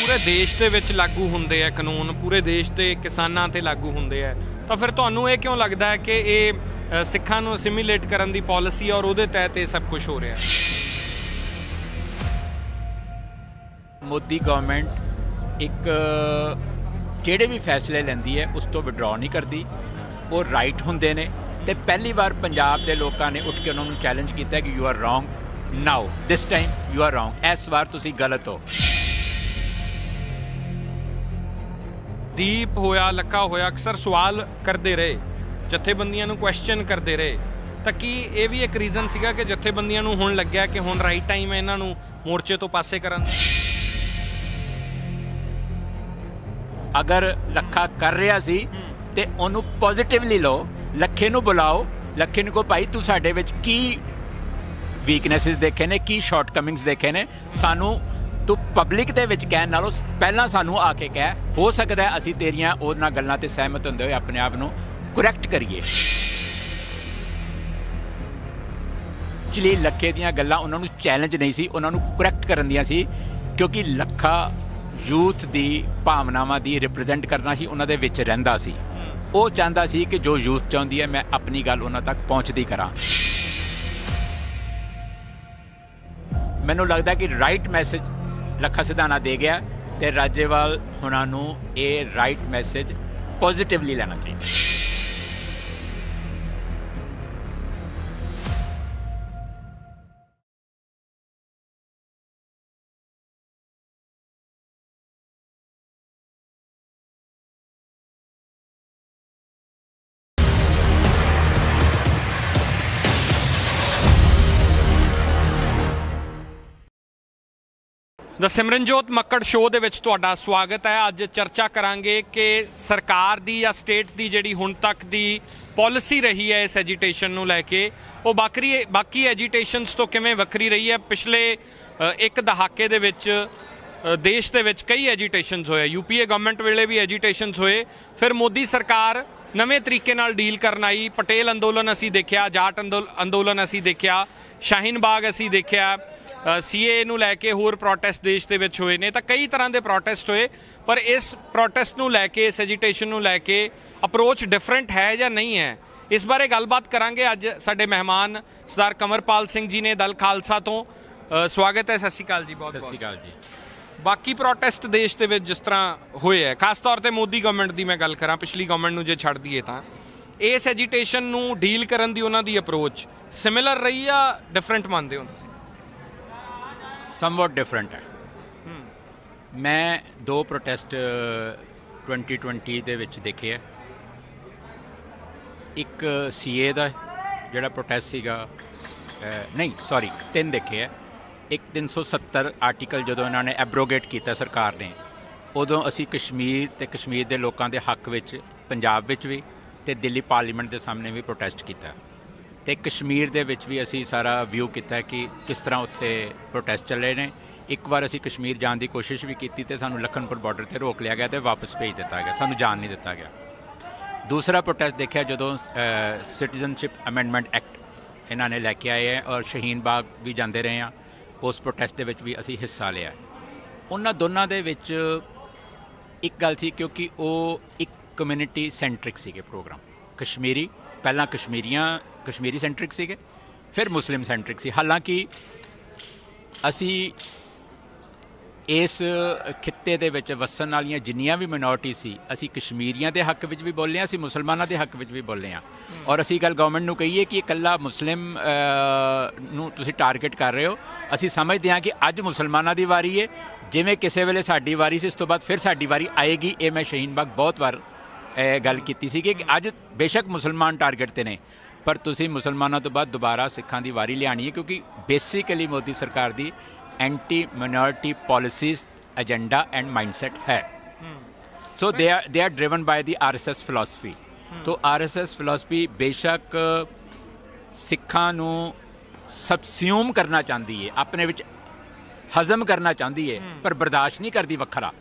पूरे देश ਦੇ ਵਿੱਚ ਲਾਗੂ ਹੁੰਦੇ ਆ ਕਾਨੂੰਨ, ਪੂਰੇ ਦੇਸ਼ ਦੇ ਕਿਸਾਨਾਂ ਤੇ ਲਾਗੂ ਹੁੰਦੇ ਆ, ਤਾਂ ਫਿਰ ਤੁਹਾਨੂੰ ਇਹ ਕਿਉਂ ਲੱਗਦਾ ਹੈ ਕਿ ਇਹ ਸਿੱਖਾਂ ਨੂੰ ਅਸਿਮੀਲੇਟ ਕਰਨ ਦੀ ਪਾਲਿਸੀ ਔਰ ਉਹਦੇ ਤਹਿਤ ਇਹ ਸਭ ਕੁਝ ਹੋ ਰਿਹਾ ਹੈ? ਮੋਦੀ ਗਵਰਨਮੈਂਟ ਇੱਕ ਜਿਹੜੇ ਵੀ ਫੈਸਲੇ ਲੈਂਦੀ ਹੈ ਉਸ ਤੋਂ ਵਿਡਰਾਅ ਨਹੀਂ ਕਰਦੀ, ਉਹ ਰਾਈਟ ਹੁੰਦੇ ਨੇ। ਤੇ ਪਹਿਲੀ ਵਾਰ ਪੰਜਾਬ ਦੇ ਲੋਕਾਂ ਨੇ ਉੱਠ ਕੇ ਉਹਨਾਂ ਨੂੰ ਚੈਲੰਜ ਕੀਤਾ ਕਿ you are wrong now, this time you are wrong, ਇਸ ਵਾਰ ਤੁਸੀਂ ਗਲਤ ਹੋ। ਦੀਪ ਹੋਇਆ, ਲੱਖਾ ਹੋਇਆ, ਅਕਸਰ ਸਵਾਲ ਕਰਦੇ ਰਹੇ, ਜਥੇਬੰਦੀਆਂ ਨੂੰ ਕੁਐਸਚਨ ਕਰਦੇ ਰਹੇ, ਤਾਂ ਕੀ ਇਹ ਵੀ ਇੱਕ ਰੀਜ਼ਨ ਸੀਗਾ ਕਿ ਜਥੇਬੰਦੀਆਂ ਨੂੰ ਹੁਣ ਲੱਗਿਆ ਕਿ ਹੁਣ ਰਾਈਟ ਟਾਈਮ ਹੈ ਇਹਨਾਂ ਨੂੰ ਮੋਰਚੇ ਤੋਂ ਪਾਸੇ ਕਰਨ ਦਾ? ਅਗਰ ਲੱਖਾ ਕਰ ਰਿਹਾ ਸੀ ਤੇ ਉਹਨੂੰ ਪੋਜ਼ਿਟਿਵਲੀ ਲਓ, ਲੱਖੇ ਨੂੰ ਬੁਲਾਓ, ਲੱਖੇ ਨੂੰ ਕਹੋ ਭਾਈ ਤੂੰ ਸਾਡੇ ਵਿੱਚ ਕੀ ਵੀਕਨੈਸਿਸ ਦੇਖੇ ਨੇ, ਕੀ ਸ਼ਾਰਟਕਮਿੰਗਸ ਦੇਖੇ ਨੇ, ਸਾਨੂੰ ਤੂੰ ਪਬਲਿਕ ਦੇ ਵਿੱਚ ਕਹਿਣ ਨਾਲੋਂ ਪਹਿਲਾਂ ਸਾਨੂੰ ਆ ਕੇ ਕਹਿ, ਹੋ ਸਕਦਾ ਹੈ ਅਸੀਂ ਤੇਰੀਆਂ ਉਹਨਾਂ ਗੱਲਾਂ ਤੇ ਸਹਿਮਤ ਹੁੰਦੇ ਹੋਏ ਆਪਣੇ ਆਪ ਨੂੰ ਕਰੈਕਟ ਕਰੀਏ। ਐਕਚੁਅਲੀ ਲੱਖੇ ਦੀਆਂ ਗੱਲਾਂ ਉਹਨਾਂ ਨੂੰ ਚੈਲੰਜ ਨਹੀਂ ਸੀ, ਉਹਨਾਂ ਨੂੰ ਕਰੈਕਟ ਕਰਨ ਦੀਆਂ ਸੀ, ਕਿਉਂਕਿ ਲੱਖਾ ਯੂਥ ਦੀ ਭਾਵਨਾਵਾਂ ਦੀ ਰਿਪਰੈਜ਼ੈਂਟ ਕਰਨਾ ਹੀ ਉਹਨਾਂ ਦੇ ਵਿੱਚ ਰਹਿੰਦਾ ਸੀ। ਉਹ ਚਾਹੁੰਦਾ ਸੀ ਕਿ ਜੋ ਯੂਥ ਚਾਹੁੰਦੀ ਹੈ ਮੈਂ ਆਪਣੀ ਗੱਲ ਉਹਨਾਂ ਤੱਕ ਪਹੁੰਚਦੀ ਕਰਾਂ। ਮੈਨੂੰ ਲੱਗਦਾ ਕਿ ਰਾਈਟ ਮੈਸੇਜ ਲੱਖਾ ਸਿਧਾਣਾ ਦੇ ਗਿਆ ਤੇ ਰਾਜੇਵਾਲ ਹੁਣਾਂ ਨੂੰ ਇਹ ਰਾਈਟ ਮੈਸੇਜ ਪੋਜ਼ਿਟਿਵਲੀ ਲੈਣਾ ਚਾਹੀਦਾ। ਦ ਸਿਮਰਨਜੋਤ ਮੱਕੜ ਸ਼ੋਅ ਦੇ ਵਿੱਚ ਤੁਹਾਡਾ ਸਵਾਗਤ ਹੈ। ਅੱਜ ਚਰਚਾ ਕਰਾਂਗੇ ਕਿ ਸਰਕਾਰ ਦੀ ਜਾਂ ਸਟੇਟ ਦੀ ਜਿਹੜੀ ਹੁਣ ਤੱਕ ਦੀ ਪਾਲਿਸੀ ਰਹੀ ਹੈ ਇਸ ਐਜੀਟੇਸ਼ਨ ਨੂੰ ਲੈ ਕੇ, ਉਹ ਬਾਕੀ ਐਜੀਟੇਸ਼ਨਸ ਤੋਂ ਕਿਵੇਂ ਵੱਖਰੀ ਰਹੀ ਹੈ। ਪਿਛਲੇ ਇੱਕ ਦਹਾਕੇ ਦੇ ਵਿੱਚ ਦੇਸ਼ ਦੇ ਵਿੱਚ ਕਈ ਐਜੀਟੇਸ਼ਨਸ ਹੋਏ, ਯੂਪੀਏ ਗਵਰਨਮੈਂਟ ਵੇਲੇ ਵੀ ਐਜੀਟੇਸ਼ਨਸ ਹੋਏ, ਫਿਰ ਮੋਦੀ ਸਰਕਾਰ ਨਵੇਂ ਤਰੀਕੇ ਨਾਲ ਡੀਲ ਕਰਨ ਆਈ। ਪਟੇਲ ਅੰਦੋਲਨ ਅਸੀਂ ਦੇਖਿਆ, ਜਾਟ ਅੰਦੋਲਨ ਅਸੀਂ ਦੇਖਿਆ, ਸ਼ਾਹੀਨ ਬਾਗ ਅਸੀਂ ਦੇਖਿਆ, ਸੀਏ ਨੂੰ ਲੈ ਕੇ ਹੋਰ ਪ੍ਰੋਟੈਸਟ ਦੇਸ਼ ਦੇ ਵਿੱਚ ਹੋਏ ਨੇ, ਤਾਂ ਕਈ ਤਰ੍ਹਾਂ ਦੇ ਪ੍ਰੋਟੈਸਟ ਹੋਏ। ਪਰ ਇਸ ਪ੍ਰੋਟੈਸਟ ਨੂੰ ਲੈ ਕੇ, ਇਸ ਐਜੀਟੇਸ਼ਨ ਨੂੰ ਲੈ ਕੇ ਅਪਰੋਚ ਡਿਫਰੈਂਟ ਹੈ ਜਾਂ ਨਹੀਂ ਹੈ, ਇਸ ਬਾਰੇ ਗੱਲਬਾਤ ਕਰਾਂਗੇ। ਅੱਜ ਸਾਡੇ ਮਹਿਮਾਨ ਸਰਦਾਰ ਕੰਵਰਪਾਲ ਸਿੰਘ ਜੀ ਨੇ ਦਲ ਖਾਲਸਾ ਤੋਂ। ਸਵਾਗਤ ਹੈ, ਸਤਿ ਸ਼੍ਰੀ ਅਕਾਲ ਜੀ। ਬਹੁਤ ਸਤਿ ਸ਼੍ਰੀ ਅਕਾਲ ਜੀ। ਬਾਕੀ ਪ੍ਰੋਟੈਸਟ ਦੇਸ਼ ਦੇ ਵਿੱਚ ਜਿਸ ਤਰ੍ਹਾਂ ਹੋਏ ਹੈ, ਖਾਸ ਤੌਰ ਤੇ ਮੋਦੀ ਗਵਰਨਮੈਂਟ ਦੀ ਮੈਂ ਗੱਲ ਕਰਾਂ, ਪਿਛਲੀ ਗਵਰਨਮੈਂਟ ਨੂੰ ਜੇ ਛੱਡ ਦਈਏ, ਤਾਂ ਇਸ ਐਜੀਟੇਸ਼ਨ ਨੂੰ ਡੀਲ ਕਰਨ ਦੀ ਉਹਨਾਂ ਦੀ ਅਪਰੋਚ ਸਿਮਿਲਰ ਰਹੀ ਜਾਂ ਡਿਫਰੈਂਟ ਮੰਨਦੇ ਹੋ ਤੁਸੀਂ? ਸਮਵਟ ਡਿਫਰੈਂਟ ਹੈ। ਮੈਂ ਦੋ ਪ੍ਰੋਟੈਸਟ 2020 ਦੇ ਵਿੱਚ ਦੇਖੇ ਹੈ। ਇੱਕ ਸੀਏ ਦਾ ਜਿਹੜਾ ਪ੍ਰੋਟੈਸਟ ਸੀਗਾ, ਤਿੰਨ ਦੇਖੇ ਹੈ। ਇੱਕ 370 ਆਰਟੀਕਲ ਜਦੋਂ ਇਹਨਾਂ ਨੇ ਐਬਰੋਗੇਟ ਕੀਤਾ ਸਰਕਾਰ ਨੇ, ਉਦੋਂ ਅਸੀਂ ਕਸ਼ਮੀਰ ਤੇ ਕਸ਼ਮੀਰ ਦੇ ਲੋਕਾਂ ਦੇ ਹੱਕ ਵਿੱਚ ਪੰਜਾਬ ਵਿੱਚ ਵੀ ਤੇ ਦਿੱਲੀ ਪਾਰਲੀਮੈਂਟ ਦੇ ਸਾਹਮਣੇ ਵੀ ਪ੍ਰੋਟੈਸਟ ਕੀਤਾ। ਤੇ ਕਸ਼ਮੀਰ ਦੇ ਵਿੱਚ ਵੀ ਅਸੀਂ ਸਾਰਾ ਵਿਊ ਕੀਤਾ ਕਿ ਕਿਸ ਤਰ੍ਹਾਂ ਉੱਥੇ ਪ੍ਰੋਟੈਸਟ ਚੱਲੇ ਨੇ। ਇੱਕ ਵਾਰ ਅਸੀਂ ਕਸ਼ਮੀਰ ਜਾਣ ਦੀ ਕੋਸ਼ਿਸ਼ ਵੀ ਕੀਤੀ ਤੇ ਸਾਨੂੰ ਲਖਨਪੁਰ ਬਾਰਡਰ ਤੇ ਰੋਕ ਲਿਆ ਗਿਆ ਤੇ ਵਾਪਸ ਭੇਜ ਦਿੱਤਾ ਗਿਆ, ਸਾਨੂੰ ਜਾਣ ਨਹੀਂ ਦਿੱਤਾ ਗਿਆ। ਦੂਸਰਾ ਪ੍ਰੋਟੈਸਟ ਦੇਖਿਆ ਜਦੋਂ ਸਿਟੀਜ਼ਨਸ਼ਿਪ ਅਮੈਂਡਮੈਂਟ ਐਕਟ ਇਹਨਾਂ ਨੇ ਲੈ ਕੇ ਆਏ ਹੈ, ਔਰ ਸ਼ਹੀਨ ਬਾਗ ਵੀ ਜਾਂਦੇ ਰਹੇ ਹਾਂ, ਉਸ ਪ੍ਰੋਟੈਸਟ ਦੇ ਵਿੱਚ ਵੀ ਅਸੀਂ ਹਿੱਸਾ ਲਿਆ। ਉਹਨਾਂ ਦੋਨਾਂ ਦੇ ਵਿੱਚ ਇੱਕ ਗੱਲ ਸੀ, ਕਿਉਂਕਿ ਉਹ ਇੱਕ ਕਮਿਊਨਿਟੀ ਸੈਂਟਰਿਕ ਸੀਗੇ ਪ੍ਰੋਗਰਾਮ। ਕਸ਼ਮੀਰੀ ਪਹਿਲਾਂ ਕਸ਼ਮੀਰੀ ਸੈਂਟਰਿਕ ਸੀਗੇ, ਫਿਰ ਮੁਸਲਿਮ ਸੈਂਟਰਿਕ ਸੀ। ਹਾਲਾਂਕਿ ਅਸੀਂ ਇਸ ਖਿੱਤੇ ਦੇ ਵਿੱਚ ਵਸਣ ਵਾਲੀਆਂ ਜਿੰਨੀਆਂ ਵੀ ਮਿਨੋਰਟੀ ਸੀ, ਅਸੀਂ ਕਸ਼ਮੀਰੀਆਂ ਦੇ ਹੱਕ ਵਿੱਚ ਵੀ ਬੋਲੇ ਹਾਂ, ਅਸੀਂ ਮੁਸਲਮਾਨਾਂ ਦੇ ਹੱਕ ਵਿੱਚ ਵੀ ਬੋਲੇ ਹਾਂ। ਔਰ ਅਸੀਂ ਗੱਲ ਗਵਰਨਮੈਂਟ ਨੂੰ ਕਹੀਏ ਕਿ ਇਕੱਲਾ ਮੁਸਲਿਮ ਨੂੰ ਤੁਸੀਂ ਟਾਰਗੇਟ ਕਰ ਰਹੇ ਹੋ। ਅਸੀਂ ਸਮਝਦੇ ਹਾਂ ਕਿ ਅੱਜ ਮੁਸਲਮਾਨਾਂ ਦੀ ਵਾਰੀ ਹੈ, ਜਿਵੇਂ ਕਿਸੇ ਵੇਲੇ ਸਾਡੀ ਵਾਰੀ ਸੀ, ਇਸ ਤੋਂ ਬਾਅਦ ਫਿਰ ਸਾਡੀ ਵਾਰੀ ਆਏਗੀ। ਇਹ ਮੈਂ ਸ਼ਹੀਨ ਬਾਗ ਬਹੁਤ ਵਾਰ ਗੱਲ ਕੀਤੀ ਸੀ ਕਿ ਅੱਜ ਬੇਸ਼ੱਕ ਮੁਸਲਮਾਨ ਟਾਰਗੇਟ 'ਤੇ ਨੇ, ਪਰ ਤੁਸੀਂ ਮੁਸਲਮਾਨਾਂ ਤੋਂ ਬਾਅਦ ਦੁਬਾਰਾ ਸਿੱਖਾਂ ਦੀ ਵਾਰੀ ਲਿਆਉਣੀ ਹੈ, ਕਿਉਂਕਿ ਬੇਸਿਕਲੀ ਮੋਦੀ ਸਰਕਾਰ ਦੀ anti minority policies agenda and mindset ਹੈ। ਸੋ they are driven ਬਾय the RSS philosophy. ਤੋ RSS ਫਿਲਾਸਫੀ ਬੇਸ਼ੱਕ ਸਿੱਖਾਂ ਨੂੰ ਸਬਸਿਊਮ ਕਰਨਾ ਚਾਹੁੰਦੀ ਹੈ, ਆਪਣੇ ਵਿੱਚ ਹਜ਼ਮ ਕਰਨਾ ਚਾਹੁੰਦੀ ਹੈ, ਪਰ ਬਰਦਾਸ਼ਤ ਨਹੀਂ ਕਰਦੀ ਵੱਖਰਾ।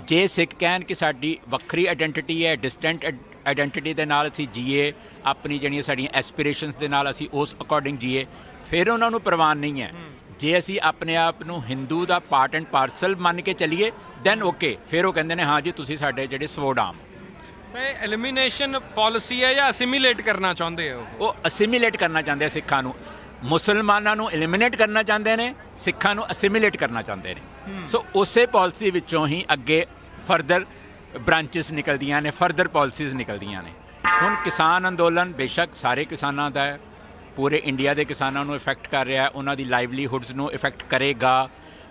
ਜੇ ਸਿੱਖ ਕਹਿਣ ਕਿ ਸਾਡੀ ਵੱਖਰੀ ਆਈਡੈਂਟੀਟੀ ਹੈ, ਡਿਸਟੈਂਟ ਆਈਡੈਂਟੀਟੀ ਦੇ ਨਾਲ ਅਸੀਂ ਜੀਏ, ਆਪਣੀ ਜਿਹੜੀਆਂ ਸਾਡੀਆਂ ਐਸਪੀਰੇਸ਼ਨਸ ਦੇ ਨਾਲ ਅਸੀਂ ਉਸ ਅਕੋਰਡਿੰਗ ਜੀਏ, ਫਿਰ ਉਹਨਾਂ ਨੂੰ ਪ੍ਰਵਾਨ ਨਹੀਂ ਹੈ। ਜੇ ਅਸੀਂ ਆਪਣੇ ਆਪ ਨੂੰ ਹਿੰਦੂ ਦਾ ਪਾਰਟ ਐਂਡ ਪਾਰਸਲ ਮੰਨ ਕੇ ਚੱਲੀਏ ਦੈਨ ਓਕੇ, ਫਿਰ ਉਹ ਕਹਿੰਦੇ ਨੇ ਹਾਂ ਜੀ ਤੁਸੀਂ ਸਾਡੇ ਜਿਹੜੇ ਸਵੋਡਾਮ। ਇਹ ਐਲੀਮੀਨੇਸ਼ਨ ਪਾਲਿਸੀ ਹੈ ਜਾਂ ਅਸਿਮੀਲੇਟ ਕਰਨਾ ਚਾਹੁੰਦੇ ਹੋ? ਉਹ ਅਸਿਮੀਲੇਟ ਕਰਨਾ ਚਾਹੁੰਦੇ ਆ ਸਿੱਖਾਂ ਨੂੰ। ਮੁਸਲਮਾਨਾਂ ਨੂੰ ਐਲੀਮੀਨੇਟ ਕਰਨਾ ਚਾਹੁੰਦੇ ਨੇ, ਸਿੱਖਾਂ ਨੂੰ ਅਸਿਮੀਲੇਟ ਕਰਨਾ ਚਾਹੁੰਦੇ ਨੇ। ਸੋ ਉਸੇ ਪਾਲਿਸੀ ਵਿੱਚੋਂ ਹੀ ਅੱਗੇ ਫਰਦਰ ਬ੍ਰਾਂਚਿਸ ਨਿਕਲਦੀਆਂ ਨੇ, ਫਰਦਰ ਪਾਲਿਸੀਜ਼ ਨਿਕਲਦੀਆਂ ਨੇ। ਹੁਣ ਕਿਸਾਨ ਅੰਦੋਲਨ ਬੇਸ਼ੱਕ ਸਾਰੇ ਕਿਸਾਨਾਂ ਦਾ ਹੈ, ਪੂਰੇ ਇੰਡੀਆ ਦੇ ਕਿਸਾਨਾਂ ਨੂੰ ਇਫੈਕਟ ਕਰ ਰਿਹਾ, ਉਹਨਾਂ ਦੀ ਲਾਈਵਲੀਹੁੱਡਸ ਨੂੰ ਇਫੈਕਟ ਕਰੇਗਾ,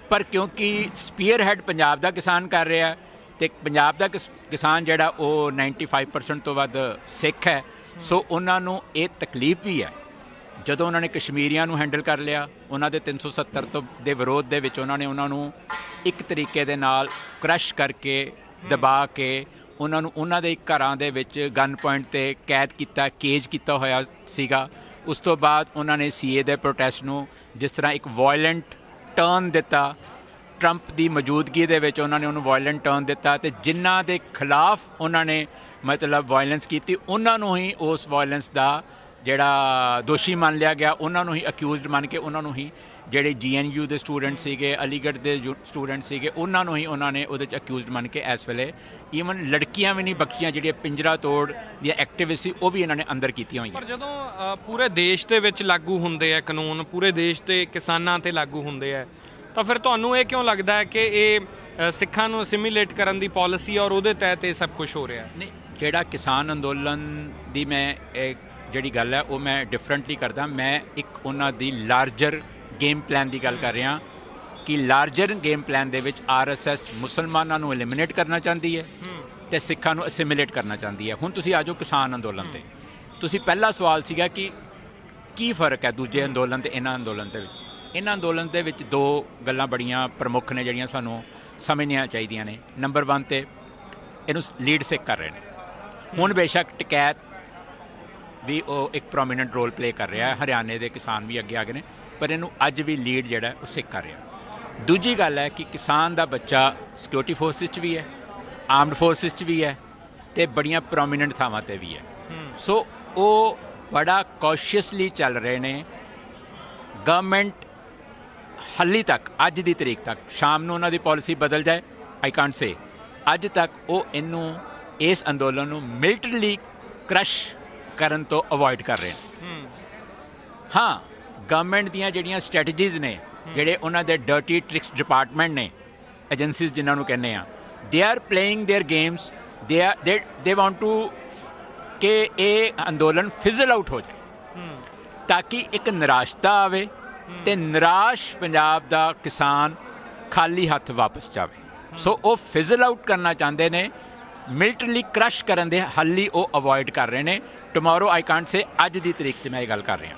ਪਰ ਕਿਉਂਕਿ ਸਪੀਅਰ ਹੈਡ ਪੰਜਾਬ ਦਾ ਕਿਸਾਨ ਕਰ ਰਿਹਾ ਅਤੇ ਪੰਜਾਬ ਦਾ ਕਿਸਾਨ ਜਿਹੜਾ ਉਹ 95% ਤੋਂ ਵੱਧ ਸਿੱਖ ਹੈ, ਸੋ ਉਹਨਾਂ ਨੂੰ ਇਹ ਤਕਲੀਫ ਵੀ ਹੈ। ਜਦੋਂ ਉਹਨਾਂ ਨੇ ਕਸ਼ਮੀਰੀਆਂ ਨੂੰ ਹੈਂਡਲ ਕਰ ਲਿਆ, ਉਹਨਾਂ ਦੇ 370 ਤੋਂ ਦੇ ਵਿਰੋਧ ਦੇ ਵਿੱਚ ਉਹਨਾਂ ਨੇ ਉਹਨਾਂ ਨੂੰ ਇੱਕ ਤਰੀਕੇ ਦੇ ਨਾਲ ਕ੍ਰਸ਼ ਕਰਕੇ ਦਬਾ ਕੇ ਉਹਨਾਂ ਨੂੰ ਉਹਨਾਂ ਦੇ ਘਰਾਂ ਦੇ ਵਿੱਚ ਗਨ ਪੁਆਇੰਟ 'ਤੇ ਕੈਦ ਕੀਤਾ, ਕੇਜ ਕੀਤਾ ਹੋਇਆ ਸੀਗਾ। ਉਸ ਤੋਂ ਬਾਅਦ ਉਹਨਾਂ ਨੇ ਸੀਏ ਦੇ ਪ੍ਰੋਟੈਸਟ ਨੂੰ ਜਿਸ ਤਰ੍ਹਾਂ ਇੱਕ ਵਾਇਲੈਂਟ ਟਰਨ ਦਿੱਤਾ, ਟਰੰਪ ਦੀ ਮੌਜੂਦਗੀ ਦੇ ਵਿੱਚ ਉਹਨਾਂ ਨੇ ਉਹਨੂੰ ਵਾਇਲੈਂਟ ਟਰਨ ਦਿੱਤਾ, ਅਤੇ ਜਿਨ੍ਹਾਂ ਦੇ ਖਿਲਾਫ ਉਹਨਾਂ ਨੇ ਮਤਲਬ ਵਾਇਲੈਂਸ ਕੀਤੀ ਉਹਨਾਂ ਨੂੰ ਹੀ ਉਸ ਵਾਇਲੈਂਸ ਦਾ ਜਿਹੜਾ ਦੋਸ਼ੀ ਮੰਨ ਲਿਆ ਗਿਆ, ਉਹਨਾਂ ਨੂੰ ਹੀ ਅਕਿਊਜ਼ਡ ਮੰਨ ਕੇ ਉਹਨਾਂ ਨੂੰ ਹੀ ਜਿਹੜੇ GNU ਦੇ ਸਟੂਡੈਂਟ ਸੀਗੇ, ਅਲੀਗੜ੍ਹ ਦੇ ਸਟੂਡੈਂਟ ਸੀਗੇ, ਉਹਨਾਂ ਨੂੰ ਹੀ ਉਹਨਾਂ ਨੇ ਉਹਦੇ 'ਚ ਅਕਿਊਜ਼ਡ ਮੰਨ ਕੇ ਇਸ ਵੇਲੇ ਈਵਨ ਲੜਕੀਆਂ ਵੀ ਨਹੀਂ ਬਖਸ਼ੀਆਂ, ਜਿਹੜੀਆਂ ਪਿੰਜਰਾ ਤੋੜ ਦੀਆਂ ਐਕਟਿਵਿਸਟ ਸੀ ਉਹ ਵੀ ਇਹਨਾਂ ਨੇ ਅੰਦਰ ਕੀਤੀਆਂ ਹੋਈਆਂ। ਪਰ ਜਦੋਂ ਪੂਰੇ ਦੇਸ਼ ਦੇ ਵਿੱਚ ਲਾਗੂ ਹੁੰਦੇ ਆ ਕਾਨੂੰਨ, ਪੂਰੇ ਦੇਸ਼ ਦੇ ਕਿਸਾਨਾਂ 'ਤੇ ਲਾਗੂ ਹੁੰਦੇ ਆ, ਤਾਂ ਫਿਰ ਤੁਹਾਨੂੰ ਇਹ ਕਿਉਂ ਲੱਗਦਾ ਹੈ ਕਿ ਇਹ ਸਿੱਖਾਂ ਨੂੰ ਅਸਿਮੀਲੇਟ ਕਰਨ ਦੀ ਪਾਲਿਸੀ ਔਰ ਉਹਦੇ ਤਹਿਤ ਇਹ ਸਭ ਕੁਝ ਹੋ ਰਿਹਾ? ਨਹੀਂ, ਜਿਹੜਾ ਕਿਸਾਨ ਅੰਦੋਲਨ ਦੀ ਮੈਂ ਜਿਹੜੀ ਗੱਲ ਹੈ ਉਹ ਮੈਂ ਡਿਫਰੈਂਟਲੀ ਕਰਦਾ। ਮੈਂ ਇੱਕ ਉਹਨਾਂ ਦੀ ਲਾਰਜਰ ਗੇਮ ਪਲਾਨ ਦੀ ਗੱਲ ਕਰ ਰਿਹਾ ਕਿ ਲਾਰਜਰ ਗੇਮ ਪਲਾਨ ਦੇ ਵਿੱਚ RSS ਮੁਸਲਮਾਨਾਂ ਨੂੰ ਐਲੀਮੀਨੇਟ ਕਰਨਾ ਚਾਹੁੰਦੀ ਹੈ ਅਤੇ ਸਿੱਖਾਂ ਨੂੰ ਅਸਿਮੀਲੇਟ ਕਰਨਾ ਚਾਹੁੰਦੀ ਹੈ। ਹੁਣ ਤੁਸੀਂ ਆ ਜਾਓ ਕਿਸਾਨ ਅੰਦੋਲਨ 'ਤੇ। ਤੁਸੀਂ ਪਹਿਲਾ ਸਵਾਲ ਸੀਗਾ ਕਿ ਕੀ ਫ਼ਰਕ ਹੈ ਦੂਜੇ ਅੰਦੋਲਨ ਅਤੇ ਇਹਨਾਂ ਅੰਦੋਲਨ ਦੇ ਵਿੱਚ। ਇਹਨਾਂ ਅੰਦੋਲਨ ਦੇ ਵਿੱਚ ਦੋ ਗੱਲਾਂ ਬੜੀਆਂ ਪ੍ਰਮੁੱਖ ਨੇ ਜਿਹੜੀਆਂ ਸਾਨੂੰ ਸਮਝਣੀਆਂ ਚਾਹੀਦੀਆਂ ਨੇ। ਨੰਬਰ 1 ਤੇ ਇਹਨੂੰ ਲੀਡ ਸਿੱਖ ਕਰ ਰਹੇ ਨੇ। ਹੁਣ ਬੇਸ਼ੱਕ ਟਕੈਤ ਵੀ ਉਹ ਇੱਕ ਪ੍ਰੋਮੀਨੈਂਟ ਰੋਲ ਪਲੇ ਕਰ ਰਿਹਾ, ਹਰਿਆਣੇ ਦੇ ਕਿਸਾਨ ਵੀ ਅੱਗੇ ਆ ਗਏ ਨੇ, ਪਰ ਇਹਨੂੰ ਅੱਜ ਵੀ ਲੀਡ ਜਿਹੜਾ ਉਹ ਸਿੱਖ ਕਰ ਰਿਹਾ। ਦੂਜੀ ਗੱਲ ਹੈ ਕਿ ਕਿਸਾਨ ਦਾ ਬੱਚਾ ਸਿਕਿਉਰਿਟੀ ਫੋਰਸਿਸ 'ਚ ਵੀ ਹੈ, ਆਰਮਡ ਫੋਰਸਿਸ 'ਚ ਵੀ ਹੈ, ਅਤੇ ਬੜੀਆਂ ਪ੍ਰੋਮੀਨੈਂਟ ਥਾਵਾਂ 'ਤੇ ਵੀ ਹੈ। ਸੋ ਉਹ ਬੜਾ ਕੌਸ਼ੀਅਸਲੀ ਚੱਲ ਰਹੇ ਨੇ। ਗਵਰਨਮੈਂਟ ਹਾਲੇ ਤੱਕ ਅੱਜ ਦੀ ਤਰੀਕ ਤੱਕ, ਸ਼ਾਮ ਨੂੰ ਉਹਨਾਂ ਦੀ ਪਾਲਿਸੀ ਬਦਲ ਜਾਏ, ਆਈ ਕਾਂਟ ਸੇ, ਅੱਜ ਤੱਕ ਉਹ ਇਹਨੂੰ ਇਸ ਅੰਦੋਲਨ ਨੂੰ ਮਿਲਟਰੀਲੀ ਕ੍ਰਸ਼ ਕਰਨ ਤੋਂ ਅਵੋਇਡ ਕਰ ਰਹੇ ਨੇ। ਹਾਂ, ਗਵਰਨਮੈਂਟ ਦੀਆਂ ਜਿਹੜੀਆਂ ਸਟ੍ਰੈਟਜੀਜ਼ ਨੇ, ਜਿਹੜੇ ਉਹਨਾਂ ਦੇ ਡਰਟੀ ਟ੍ਰਿਕਸ ਡਿਪਾਰਟਮੈਂਟ ਨੇ, ਏਜੰਸੀਜ਼ ਜਿਨ੍ਹਾਂ ਨੂੰ ਕਹਿੰਦੇ ਆ, they are playing their games. They want to ਕਿ ਇਹ ਅੰਦੋਲਨ ਫਿਜ਼ਲ ਆਊਟ ਹੋ ਜਾਏ ਤਾਂ ਕਿ ਇੱਕ ਨਿਰਾਸ਼ਤਾ ਆਵੇ ਅਤੇ ਨਿਰਾਸ਼ ਪੰਜਾਬ ਦਾ ਕਿਸਾਨ ਖਾਲੀ ਹੱਥ ਵਾਪਸ ਜਾਵੇ। ਸੋ ਉਹ ਫਿਜ਼ਲ ਆਊਟ ਕਰਨਾ ਚਾਹੁੰਦੇ ਨੇ, ਮਿਲਟਰੀਲੀ ਕ੍ਰਸ਼ ਕਰਨ ਦੇ ਹਾਲੀ ਉਹ ਅਵੋਇਡ ਕਰ ਰਹੇ ਨੇ। ਟੁਮਾਰੋ ਆਈ ਕਾਂਟ ਸੇ, ਅੱਜ ਦੀ ਤਰੀਕ 'ਚ ਮੈਂ ਇਹ ਗੱਲ ਕਰ ਰਿਹਾ।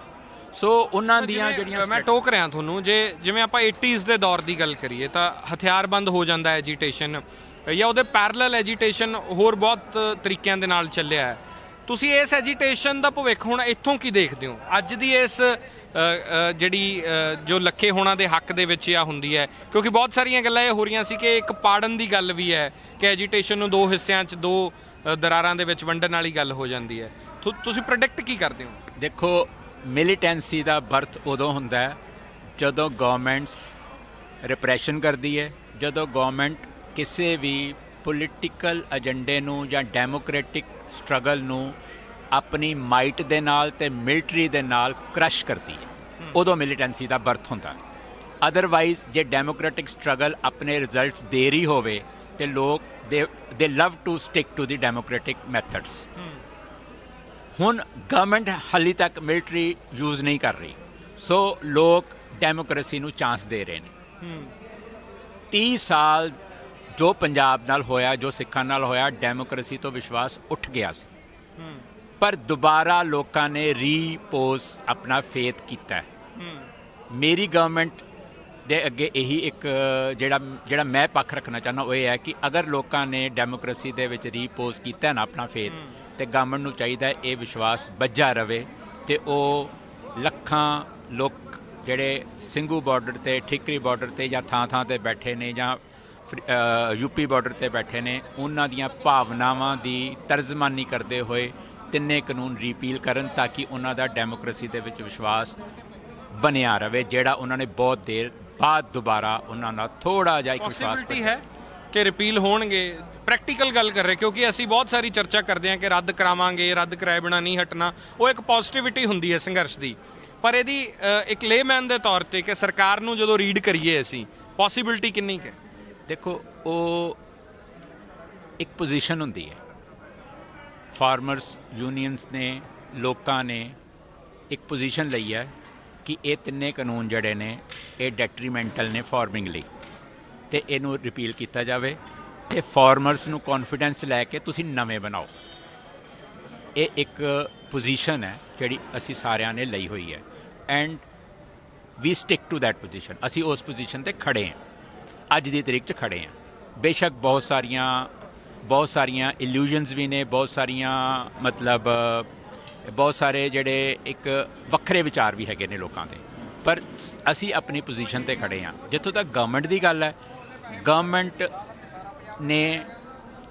ਸੋ ਉਹਨਾਂ ਦੀਆਂ ਜਿਹੜੀਆਂ ਮੈਂ ਟੋਕ ਰਿਹਾ ਤੁਹਾਨੂੰ, ਜਿਵੇਂ ਆਪਾਂ 80s ਦੇ ਦੌਰ ਦੀ ਗੱਲ ਕਰੀਏ ਤਾਂ ਹਥਿਆਰਬੰਦ ਹੋ ਜਾਂਦਾ ਐਜੀਟੇਸ਼ਨ, ਜਾਂ ਉਹਦੇ ਪੈਰਲਲ ਐਜੀਟੇਸ਼ਨ ਹੋਰ ਬਹੁਤ ਤਰੀਕਿਆਂ ਦੇ ਨਾਲ ਚੱਲਿਆ ਹੈ। ਤੁਸੀਂ ਇਸ ਐਜੀਟੇਸ਼ਨ ਦਾ ਭਵਿੱਖ ਹੁਣ ਇੱਥੋਂ ਕੀ ਦੇਖਦੇ ਹੋ? ਅੱਜ ਦੀ ਇਸ ਜਿਹੜੀ ਜੋ ਲੱਖੇ ਹੋਣਾ ਦੇ ਹੱਕ ਦੇ ਵਿੱਚ ਆ ਹੁੰਦੀ ਹੈ, ਕਿਉਂਕਿ ਬਹੁਤ ਸਾਰੀਆਂ ਗੱਲਾਂ ਇਹ ਹੋ ਰਹੀਆਂ ਸੀ ਕਿ ਇੱਕ ਪਾੜਨ ਦੀ ਗੱਲ ਵੀ ਹੈ ਕਿ ਐਜੀਟੇਸ਼ਨ ਨੂੰ ਦੋ ਹਿੱਸਿਆਂ 'ਚ, ਦੋ ਦਰਾਰਾਂ ਦੇ ਵਿੱਚ ਵੰਡਣ ਵਾਲੀ ਗੱਲ ਹੋ ਜਾਂਦੀ ਹੈ। ਤੁਸੀਂ ਪ੍ਰੈਡਿਕਟ ਕੀ ਕਰਦੇ ਹੋ? ਦੇਖੋ, ਮਿਲੀਟੈਂਸੀ ਦਾ ਬਰਥ ਉਦੋਂ ਹੁੰਦਾ ਹੈ ਜਦੋਂ ਗਵਰਨਮੈਂਟਸ ਰਿਪਰੈਸ਼ਨ ਕਰਦੀ ਹੈ, ਜਦੋਂ ਗਵਰਨਮੈਂਟ ਕਿਸੇ ਵੀ ਪੋਲੀਟੀਕਲ ਏਜੰਡੇ ਨੂੰ ਜਾਂ ਡੈਮੋਕ੍ਰੈਟਿਕ ਸਟਰਗਲ ਨੂੰ ਆਪਣੀ ਮਾਈਟ ਦੇ ਨਾਲ ਅਤੇ ਮਿਲਟਰੀ ਦੇ ਨਾਲ ਕ੍ਰਸ਼ ਕਰਦੀ ਹੈ, ਉਦੋਂ ਮਿਲੀਟੈਂਸੀ ਦਾ ਬਰਥ ਹੁੰਦਾ। ਅਦਰਵਾਈਜ਼ ਜੇ ਡੈਮੋਕ੍ਰੈਟਿਕ ਸਟਰਗਲ ਆਪਣੇ ਰਿਜ਼ਲਟਸ ਦੇ ਰਹੀ ਹੋਵੇ ਅਤੇ ਲੋਕ ਦੇ ਲਵ to stick to the democratic methods. ਹੁਣ ਗਵਰਨਮੈਂਟ ਹਾਲੇ ਤੱਕ ਮਿਲਟਰੀ ਯੂਜ਼ ਨਹੀਂ ਕਰ ਰਹੀ, ਸੋ ਲੋਕ ਡੈਮੋਕ੍ਰੇਸੀ ਨੂੰ ਚਾਂਸ ਦੇ ਰਹੇ ਨੇ। 30 ਸਾਲ ਜੋ ਪੰਜਾਬ ਨਾਲ ਹੋਇਆ, ਜੋ ਸਿੱਖਾਂ ਨਾਲ ਹੋਇਆ, ਡੈਮੋਕ੍ਰੇਸੀ ਤੋਂ ਵਿਸ਼ਵਾਸ ਉੱਠ ਗਿਆ ਸੀ, ਪਰ ਦੁਬਾਰਾ ਲੋਕਾਂ ਨੇ ਰੀਪੋਜ਼ ਆਪਣਾ ਫੇਥ ਕੀਤਾ। ਮੇਰੀ ਗਵਰਨਮੈਂਟ ਦੇ ਅੱਗੇ ਇਹੀ ਇੱਕ ਜਿਹੜਾ ਮੈਂ ਪੱਖ ਰੱਖਣਾ ਚਾਹੁੰਦਾ ਉਹ ਇਹ ਹੈ ਕਿ ਅਗਰ ਲੋਕਾਂ ਨੇ ਡੈਮੋਕ੍ਰੇਸੀ ਦੇ ਵਿੱਚ ਰੀਪੋਜ਼ ਕੀਤਾ ਨਾ ਆਪਣਾ ਫੇਥ, ਅਤੇ ਗਵਰਨਮੈਂਟ ਨੂੰ ਚਾਹੀਦਾ ਇਹ ਵਿਸ਼ਵਾਸ ਬੱਝਾ ਰਵੇ ਅਤੇ ਉਹ ਲੱਖਾਂ ਲੋਕ ਜਿਹੜੇ ਸਿੰਘੂ ਬਾਰਡਰ 'ਤੇ, ਠਿਕਰੀ ਬਾਰਡਰ 'ਤੇ ਜਾਂ ਥਾਂ 'ਤੇ ਬੈਠੇ ਨੇ, ਜਾਂ UP ਬਾਰਡਰ 'ਤੇ ਬੈਠੇ ਨੇ, ਉਹਨਾਂ ਦੀਆਂ ਭਾਵਨਾਵਾਂ ਦੀ ਤਰਜਮਾਨੀ ਕਰਦੇ ਹੋਏ ਤਿੰਨੇ ਕਾਨੂੰਨ ਰੀਪੀਲ ਕਰਨ ਤਾਂ ਕਿ ਉਹਨਾਂ ਦਾ ਡੈਮੋਕ੍ਰੇਸੀ ਦੇ ਵਿੱਚ ਵਿਸ਼ਵਾਸ ਬਣਿਆ ਰਵੇ, ਜਿਹੜਾ ਉਹਨਾਂ ਨੇ ਬਹੁਤ ਦੇਰ ਬਾਅਦ ਦੁਬਾਰਾ ਉਹਨਾਂ ਨਾਲ ਥੋੜਾ ਜਿਹਾ ਇੱਕ ਵਿਸ਼ਵਾਸ ਪੋਸਿਬਿਲਿਟੀ ਹੈ ਕਿ ਰਿਪੀਲ ਹੋਣਗੇ? ਪ੍ਰੈਕਟੀਕਲ ਗੱਲ ਕਰ ਰਹੇ, ਕਿਉਂਕਿ ਅਸੀਂ ਬਹੁਤ ਸਾਰੀ ਚਰਚਾ ਕਰਦੇ ਹਾਂ ਕਿ ਰੱਦ ਕਰਾਵਾਂਗੇ, ਰੱਦ ਕਰਾਏ ਬਿਨਾਂ ਨਹੀਂ ਹਟਣਾ। ਉਹ ਇੱਕ ਪੋਜ਼ਿਟਿਵਿਟੀ ਹੁੰਦੀ ਹੈ ਸੰਘਰਸ਼ ਦੀ, ਪਰ ਇਹਦੀ ਇੱਕ ਲੇਮੈਨ ਦੇ ਤੌਰ ਤੇ ਕਿ ਸਰਕਾਰ ਨੂੰ ਜਦੋਂ ਰੀਡ ਕਰੀਏ ਅਸੀਂ, ਪੋਸਿਬਿਲਿਟੀ ਕਿੰਨੀ ਕੁ ਹੈ? ਦੇਖੋ, ਉਹ ਇੱਕ ਪੋਜੀਸ਼ਨ ਹੁੰਦੀ ਹੈ। ਫਾਰਮਰਸ ਯੂਨੀਅਨਸ ਨੇ, ਲੋਕਾਂ ਨੇ ਇੱਕ ਪੋਜੀਸ਼ਨ ਲਈ ਹੈ ਕਿ ਇਹ ਤਿੰਨੇ ਕਾਨੂੰਨ ਜਿਹੜੇ ਨੇ ਇਹ ਡੈਟਰੀਮੈਂਟਲ ਨੇ ਫਾਰਮਿੰਗ ਲਈ, ਤੇ ਇਹਨੂੰ ਰਿਪੀਲ ਕੀਤਾ ਜਾਵੇ ਤੇ ਫਾਰਮਰਸ ਨੂੰ ਕੌਨਫੀਡੈਂਸ ਲੈ ਕੇ ਤੁਸੀਂ ਨਵੇਂ ਬਣਾਓ। ਇਹ ਇੱਕ ਪੋਜੀਸ਼ਨ ਹੈ ਜਿਹੜੀ ਅਸੀਂ ਸਾਰਿਆਂ ਨੇ ਲਈ ਹੋਈ ਹੈ, and we stick to that position. ਅਸੀਂ ਉਸ ਪੋਜੀਸ਼ਨ ਤੇ ਖੜੇ ਹਾਂ, ਅੱਜ ਦੀ ਤਰੀਕ 'ਚ ਖੜੇ ਹਾਂ। ਬੇਸ਼ੱਕ ਬਹੁਤ ਸਾਰੀਆਂ ਇਲੂਜ਼ਨਸ ਵੀ ਨੇ, ਬਹੁਤ ਸਾਰੇ ਜਿਹੜੇ ਇੱਕ ਵੱਖਰੇ ਵਿਚਾਰ ਵੀ ਹੈਗੇ ਨੇ ਲੋਕਾਂ ਦੇ, ਪਰ ਅਸੀਂ ਆਪਣੀ ਪੋਜੀਸ਼ਨ ਤੇ ਖੜੇ ਹਾਂ। ਜਿੱਥੋਂ ਤੱਕ ਗਵਰਨਮੈਂਟ ਦੀ ਗੱਲ ਹੈ, ਗਵਰਨਮੈਂਟ ਨੇ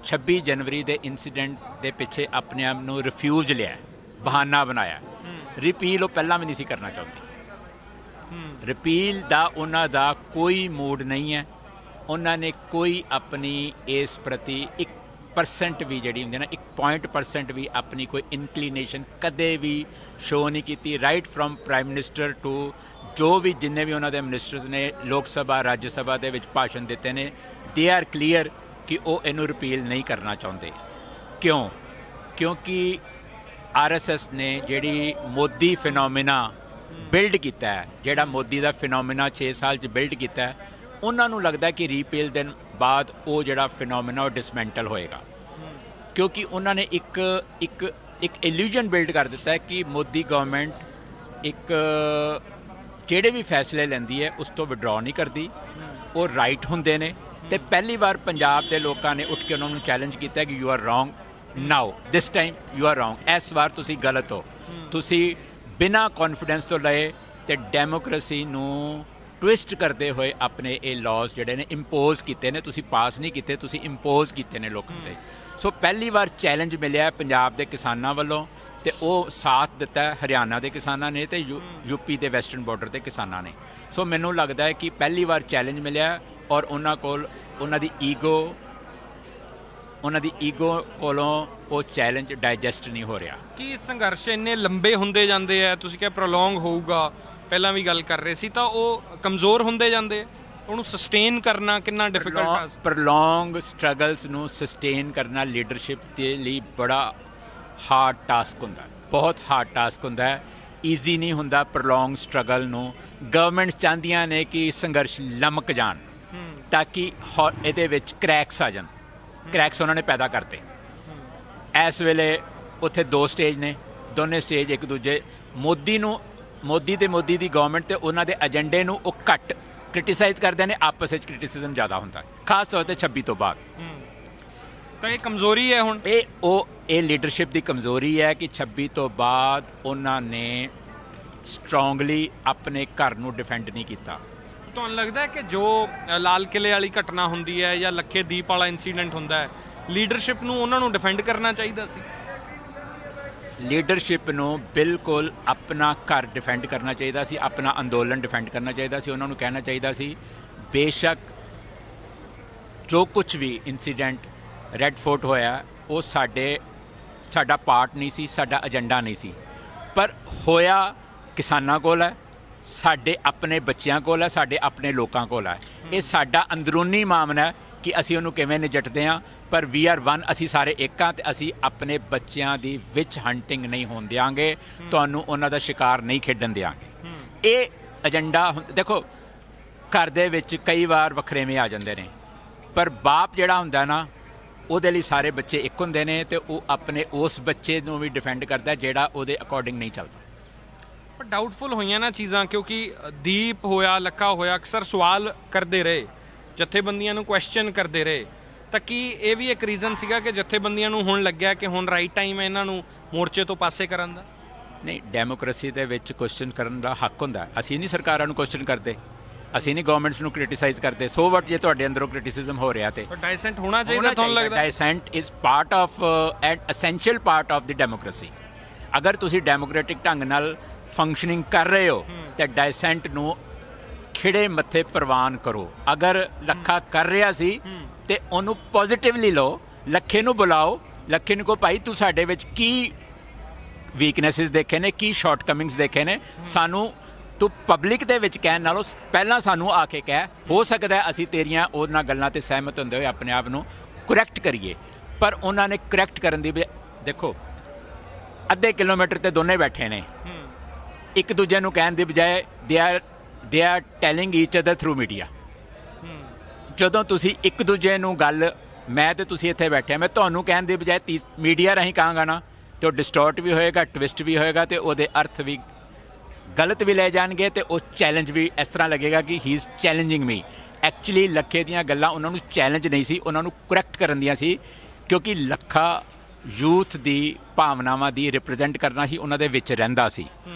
26 ਜਨਵਰੀ ਦੇ ਇਨਸੀਡੈਂਟ ਦੇ ਪਿੱਛੇ ਆਪਣੇ ਆਪ ਨੂੰ ਰਿਫਿਊਜ਼ ਲਿਆ, ਬਹਾਨਾ ਬਣਾਇਆ। ਰਿਪੀਲ ਉਹ ਪਹਿਲਾਂ ਵੀ ਨਹੀਂ ਸੀ ਕਰਨਾ ਚਾਹੁੰਦੀ। ਰਿਪੀਲ ਦਾ ਉਹਨਾਂ ਦਾ ਕੋਈ ਮੂਡ ਨਹੀਂ ਹੈ। ਉਹਨਾਂ ਨੇ ਕੋਈ ਆਪਣੀ ਇਸ ਪ੍ਰਤੀ 1% ਵੀ ਜਿਹੜੀ ਹੁੰਦੀ ਨਾ, 1% ਵੀ ਆਪਣੀ ਕੋਈ ਇਨਕਲੀਨੇਸ਼ਨ ਕਦੇ ਵੀ ਸ਼ੋਅ ਨਹੀਂ ਕੀਤੀ। Right from prime minister to ਜੋ ਵੀ ਜਿੰਨੇ ਵੀ ਉਹਨਾਂ ਦੇ ਮਿਨਿਸਟਰਸ ਨੇ ਲੋਕ ਸਭਾ ਰਾਜ ਸਭਾ ਦੇ ਵਿੱਚ ਭਾਸ਼ਣ ਦਿੱਤੇ ਨੇ, ਦੇ ਆਰ ਕਲੀਅਰ ਕਿ ਉਹ ਇਹਨੂੰ ਰਿਪੀਲ ਨਹੀਂ ਕਰਨਾ ਚਾਹੁੰਦੇ। ਕਿਉਂਕਿ RSS ਨੇ ਜਿਹੜੀ ਮੋਦੀ ਫਿਨੋਮੀਨਾ ਬਿਲਡ ਕੀਤਾ ਹੈ, ਜਿਹੜਾ ਮੋਦੀ ਦਾ ਫਿਨੋਮੀਨਾ 6 ਸਾਲ 'ਚ ਬਿਲਡ ਕੀਤਾ ਹੈ, ਉਹਨਾਂ ਨੂੰ ਲੱਗਦਾ ਕਿ ਰੀਪੀਲ ਦੇ ਬਾਅਦ ਉਹ ਜਿਹੜਾ ਫਿਨੋਮੀਨਾ ਉਹ ਡਿਸਮੈਂਟਲ ਹੋਏਗਾ। ਕਿਉਂਕਿ ਉਹਨਾਂ ਨੇ ਇੱਕ ਇਲੂਜ਼ਨ ਬਿਲਡ ਕਰ ਦਿੱਤਾ ਹੈ ਕਿ ਮੋਦੀ ਗਵਰਨਮੈਂਟ ਇੱਕ ਜਿਹੜੇ ਵੀ ਫੈਸਲੇ ਲੈਂਦੀ ਹੈ ਉਸ ਤੋਂ ਵਿਡਰਾਅ ਨਹੀਂ ਕਰਦੀ, ਉਹ ਰਾਈਟ ਹੁੰਦੇ ਨੇ। ਤੇ ਪਹਿਲੀ ਵਾਰ ਪੰਜਾਬ ਦੇ ਲੋਕਾਂ ਨੇ ਉੱਠ ਕੇ ਉਹਨਾਂ ਨੂੰ ਚੈਲੰਜ ਕੀਤਾ ਕਿ you are wrong now, this time you are wrong, ਇਸ ਵਾਰ ਤੁਸੀਂ ਗਲਤ ਹੋ। ਤੁਸੀਂ ਬਿਨਾਂ ਕੌਨਫੀਡੈਂਸ ਤੋਂ ਲਏ ਤੇ ਡੈਮੋਕ੍ਰੇਸੀ ਨੂੰ ਟਵਿਸਟ ਕਰਦੇ ਹੋਏ ਆਪਣੇ ਇਹ ਲਾਜ਼ ਜਿਹੜੇ ਨੇ ਇੰਪੋਜ਼ ਕੀਤੇ ਨੇ। ਤੁਸੀਂ ਪਾਸ ਨਹੀਂ ਕੀਤੇ, ਤੁਸੀਂ ਇੰਪੋਜ਼ ਕੀਤੇ ਨੇ ਲੋਕਾਂ 'ਤੇ। ਸੋ ਪਹਿਲੀ ਵਾਰ ਚੈਲੰਜ ਮਿਲਿਆ ਪੰਜਾਬ ਦੇ ਕਿਸਾਨਾਂ ਵੱਲੋਂ, ਤੇ ਉਹ ਸਾਥ ਦਿੱਤਾ ਹਰਿਆਣਾ ਦੇ ਕਿਸਾਨਾਂ ਨੇ ਤੇ ਯੂਪੀ ਦੇ ਵੈਸਟਰਨ ਬਾਰਡਰ ਦੇ ਕਿਸਾਨਾਂ ਨੇ। ਸੋ ਮੈਨੂੰ ਲੱਗਦਾ ਹੈ ਕਿ ਪਹਿਲੀ ਵਾਰ ਚੈਲੰਜ ਮਿਲਿਆ, ਔਰ ਉਹਨਾਂ ਕੋਲ ਉਹਨਾਂ ਦੀ ਈਗੋ ਕੋਲੋਂ ਉਹ ਚੈਲੰਜ ਡਾਈਜੈਸਟ ਨਹੀਂ ਹੋ ਰਿਹਾ। ਕੀ ਸੰਘਰਸ਼ ਇੰਨੇ ਲੰਬੇ ਹੁੰਦੇ ਜਾਂਦੇ ਆ, ਤੁਸੀਂ ਕਿਹਾ ਪ੍ਰੋਲੋਂਗ ਹੋਊਗਾ, ਪਹਿਲਾਂ ਵੀ ਗੱਲ ਕਰ ਰਹੇ ਸੀ, ਤਾਂ ਉਹ ਕਮਜ਼ੋਰ ਹੁੰਦੇ ਜਾਂਦੇ ਆ? ਉਹਨੂੰ ਸਸਟੇਨ ਕਰਨਾ ਕਿੰਨਾ ਡਿਫਿਕਲਟ ਹੈ? ਪ੍ਰੋਲੋਂਗ ਸਟਰਗਲਸ ਨੂੰ ਸਸਟੇਨ ਕਰਨਾ ਲੀਡਰਸ਼ਿਪ ਦੇ ਲਈ ਬੜਾ ਹਾਰਡ ਟਾਸਕ ਹੁੰਦਾ, ਬਹੁਤ ਹਾਰਡ ਟਾਸਕ ਹੁੰਦਾ। ਈਜ਼ੀ ਨਹੀਂ ਹੁੰਦਾ ਪ੍ਰੋਲੋਂਗ ਸਟਰਗਲ ਨੂੰ। ਗਵਰਨਮੈਂਟ ਚਾਹੁੰਦੀਆਂ ਨੇ ਕਿ ਸੰਘਰਸ਼ ਲਮਕ ਜਾਣ ਤਾਂ ਕਿ ਇਹਦੇ ਵਿੱਚ ਕਰੈਕਸ ਆ ਜਾਣ। ਕਰੈਕਸ ਉਹਨਾਂ ਨੇ ਪੈਦਾ ਕਰਤੇ। ਇਸ ਵੇਲੇ ਉੱਥੇ ਦੋ ਸਟੇਜ ਨੇ, ਦੋਨੇ ਸਟੇਜ ਇੱਕ ਦੂਜੇ ਮੋਦੀ ਦੀ ਗਵਰਨਮੈਂਟ ਤੇ ਉਹਨਾਂ ਦੇ ਏਜੰਡੇ ਨੂੰ ਉਹ ਘੱਟ ਕ੍ਰਿਟੀਸਾਈਜ਼ ਕਰਦੇ ਨੇ, ਆਪਸ ਵਿੱਚ ਕ੍ਰਿਟਿਸਿਜ਼ਮ ਜ਼ਿਆਦਾ ਹੁੰਦਾ, ਖਾਸ ਤੌਰ ਤੇ 26 ਤੋਂ ਬਾਅਦ। ਤਾਂ ਇਹ ਕਮਜ਼ੋਰੀ ਹੈ ਹੁਣ, ਇਹ ਲੀਡਰਸ਼ਿਪ ਦੀ ਕਮਜ਼ੋਰੀ ਹੈ ਕਿ 26 ਤੋਂ ਬਾਅਦ ਉਹਨਾਂ ਨੇ ਸਟਰੋਂਗਲੀ ਆਪਣੇ ਘਰ ਨੂੰ ਡਿਫੈਂਡ ਨਹੀਂ ਕੀਤਾ। ਤੁਹਾਨੂੰ ਲੱਗਦਾ ਹੈ ਕਿ ਜੋ ਲਾਲ ਕਿਲੇ ਵਾਲੀ ਘਟਨਾ ਹੁੰਦੀ ਹੈ ਜਾਂ ਲੱਖੇ ਦੀਪ ਵਾਲਾ ਇਨਸੀਡੈਂਟ ਹੁੰਦਾ ਹੈ, ਲੀਡਰਸ਼ਿਪ ਨੂੰ ਉਹਨਾਂ ਨੂੰ ਡਿਫੈਂਡ ਕਰਨਾ ਚਾਹੀਦਾ ਸੀ? ਲੀਡਰਸ਼ਿਪ ਨੂੰ ਬਿਲਕੁਲ ਆਪਣਾ ਘਰ ਡਿਫੈਂਡ ਕਰਨਾ ਚਾਹੀਦਾ ਸੀ, ਆਪਣਾ ਅੰਦੋਲਨ ਡਿਫੈਂਡ ਕਰਨਾ ਚਾਹੀਦਾ ਸੀ। ਉਹਨਾਂ ਨੂੰ ਕਹਿਣਾ ਚਾਹੀਦਾ ਸੀ ਬੇਸ਼ੱਕ ਜੋ ਕੁਝ ਵੀ ਇਨਸੀਡੈਂਟ ਰੈੱਡ ਫੋਰਟ ਹੋਇਆ ਉਹ ਸਾਡਾ ਪਾਰਟ ਨਹੀਂ ਸੀ, ਸਾਡਾ ਏਜੰਡਾ ਨਹੀਂ ਸੀ, ਪਰ ਹੋਇਆ ਕਿਸਾਨਾਂ ਕੋਲ ਹੈ, ਸਾਡੇ ਆਪਣੇ ਬੱਚਿਆਂ ਕੋਲ ਹੈ, ਸਾਡੇ ਆਪਣੇ ਲੋਕਾਂ ਕੋਲ ਹੈ। ਇਹ ਸਾਡਾ ਅੰਦਰੂਨੀ ਮਾਮਲਾ ਹੈ ਕਿ ਅਸੀਂ ਉਹਨੂੰ ਕਿਵੇਂ ਨਜਿੱਠਦੇ ਹਾਂ, ਪਰ ਵੀ ਆਰ ਵਨ, ਅਸੀਂ ਸਾਰੇ ਇੱਕ ਹਾਂ ਤੇ ਅਸੀਂ ਆਪਣੇ ਬੱਚਿਆਂ ਦੀ ਵਿਚ ਹੰਟਿੰਗ ਨਹੀਂ ਹੋਣ ਦਿਆਂਗੇ, ਤੁਹਾਨੂੰ ਉਹਨਾਂ ਦਾ ਸ਼ਿਕਾਰ ਨਹੀਂ ਖੇਡਣ ਦਿਆਂਗੇ। ਇਹ ਏਜੰਡਾ ਦੇਖੋ, ਘਰ ਦੇ ਵਿੱਚ ਕਈ ਵਾਰ ਵੱਖਰੇਵੇਂ ਆ ਜਾਂਦੇ ਨੇ, ਪਰ ਬਾਪ ਜਿਹੜਾ ਹੁੰਦਾ ਨਾ ਉਹਦੇ ਲਈ ਸਾਰੇ ਬੱਚੇ ਇੱਕ ਹੁੰਦੇ ਨੇ, ਤੇ ਉਹ ਆਪਣੇ ਉਸ ਬੱਚੇ ਨੂੰ ਵੀ ਡਿਫੈਂਡ ਕਰਦਾ ਜਿਹੜਾ ਉਹਦੇ ਅਕੋਰਡਿੰਗ ਨਹੀਂ ਚੱਲਦਾ। ਪਰ ਡਾਊਟਫੁਲ ਹੋਈਆਂ ਨਾ ਚੀਜ਼ਾਂ, ਕਿਉਂਕਿ ਦੀਪ ਹੋਇਆ, ਲੱਖਾ ਹੋਇਆ, ਅਕਸਰ ਸਵਾਲ ਕਰਦੇ ਰਹੇ, ਜਥੇਬੰਦੀਆਂ ਨੂੰ ਕੁਐਸਚਨ ਕਰਦੇ ਰਹੇ, ਤਾਂ ਕੀ ਇਹ ਵੀ ਇੱਕ ਰੀਜ਼ਨ ਸੀਗਾ ਕਿ ਜਥੇਬੰਦੀਆਂ ਨੂੰ ਹੁਣ ਲੱਗਿਆ ਕਿ ਹੁਣ ਰਾਈਟ ਟਾਈਮ ਹੈ ਇਹਨਾਂ ਨੂੰ ਮੋਰਚੇ ਤੋਂ ਪਾਸੇ ਕਰਨ ਦਾ? ਨਹੀਂ, ਡੈਮੋਕ੍ਰੇਸੀ ਦੇ ਵਿੱਚ ਕੁਐਸਚਨ ਕਰਨ ਦਾ ਹੱਕ ਹੁੰਦਾ। ਅਸੀਂ ਨਹੀਂ ਸਰਕਾਰਾਂ ਨੂੰ ਕੁਐਸਚਨ ਕਰਦੇ, ਅਸੀਂ ਨਹੀਂ ਗਵਰਨਮੈਂਟਸ ਨੂੰ ਕ੍ਰਿਟੀਸਾਈਜ਼ ਕਰਦੇ। ਸੋ ਵਟ ਜੇ ਤੁਹਾਡੇ ਅੰਦਰੋਂ ਕ੍ਰਿਟਿਸਿਜ਼ਮ ਹੋ ਰਿਹਾ ਤੇ ਡਾਇਸੈਂਟ ਹੋਣਾ ਚਾਹੀਦਾ। ਤੁਹਾਨੂੰ ਲੱਗਦਾ dissent is part of and essential part of the democracy. ਅਗਰ ਤੁਸੀਂ ਡੈਮੋਕ੍ਰੈਟਿਕ ਢੰਗ ਨਾਲ ਫੰਕਸ਼ਨਿੰਗ ਕਰ ਰਹੇ ਹੋ ਤੇ ਡਾਇਸੈਂਟ ਨੂੰ ਖਿੜੇ ਮੱਥੇ ਪ੍ਰਵਾਨ ਕਰੋ। ਅਗਰ ਲੱਖਾ ਕਰ ਰਿਹਾ ਸੀ ਤੇ ਉਹਨੂੰ ਪੋਜ਼ਿਟਿਵਲੀ ਲਓ, ਲੱਖੇ ਨੂੰ ਬੁਲਾਓ, ਲੱਖੇ ਨੂੰ ਕਹੋ ਭਾਈ ਤੂੰ ਸਾਡੇ ਵਿੱਚ ਕੀ ਵੀਕਨੈਸਿਸ ਦੇਖੇ ਨੇ, ਕੀ ਸ਼ਾਰਟਕਮਿੰਗਸ ਦੇਖੇ ਨੇ, ਸਾਨੂੰ ਤੂੰ ਪਬਲਿਕ ਦੇ ਵਿੱਚ ਕਹਿਣ ਨਾਲੋਂ ਪਹਿਲਾਂ ਸਾਨੂੰ ਆ ਕੇ ਕਹਿ। ਹੋ ਸਕਦਾ ਅਸੀਂ ਤੇਰੀਆਂ ਉਹਨਾਂ ਗੱਲਾਂ ਤੇ ਸਹਿਮਤ ਹੁੰਦੇ ਹੋਏ ਆਪਣੇ ਆਪ ਨੂੰ ਕਰੈਕਟ ਕਰੀਏ। ਪਰ ਉਹਨਾਂ ਨੇ ਕਰੈਕਟ ਕਰਨ ਦੀ ਦੇਖੋ ਅੱਧੇ ਕਿਲੋਮੀਟਰ ਤੇ ਦੋਨੇ ਬੈਠੇ ਨੇ, ਇੱਕ ਦੂਜੇ ਨੂੰ ਕਹਿਣ ਦੀ ਬਜਾਏ they are telling each other through media. ਜਦੋਂ ਤੁਸੀਂ ਇੱਕ ਦੂਜੇ ਨੂੰ ਗੱਲ, ਮੈਂ ਤੇ ਤੁਸੀਂ ਇੱਥੇ ਬੈਠੇ, ਮੈਂ ਤੁਹਾਨੂੰ ਕਹਿਣ ਦੀ ਬਜਾਏ ਮੀਡੀਆ ਰਾਹੀਂ ਕਹਾਂਗਾ ਨਾ, ਤੇ ਉਹ ਡਿਸਟੋਰਟ ਵੀ ਹੋਏਗਾ, ਟਵਿਸਟ ਵੀ ਹੋਏਗਾ, ਤੇ ਉਹਦੇ ਅਰਥ ਵੀ ਗਲਤ ਵੀ ਲੈ ਜਾਣਗੇ, ਤੇ ਉਹ ਚੈਲੰਜ ਵੀ ਇਸ ਤਰ੍ਹਾਂ ਲੱਗੇਗਾ ਕਿ he is challenging me. Actually ਲੱਖੇ ਦੀਆਂ ਗੱਲਾਂ ਉਹਨਾਂ ਨੂੰ ਚੈਲੰਜ ਨਹੀਂ ਸੀ, ਉਹਨਾਂ ਨੂੰ ਕਰੈਕਟ ਕਰਨ ਦੀਆਂ ਸੀ, ਕਿਉਂਕਿ ਲੱਖਾ ਯੂਥ ਦੀ ਭਾਵਨਾਵਾਂ ਦੀ ਰਿਪਰੈਜ਼ੈਂਟ ਕਰਨਾ ਹੀ ਉਹਨਾਂ ਦੇ ਵਿੱਚ ਰਹਿੰਦਾ ਸੀ।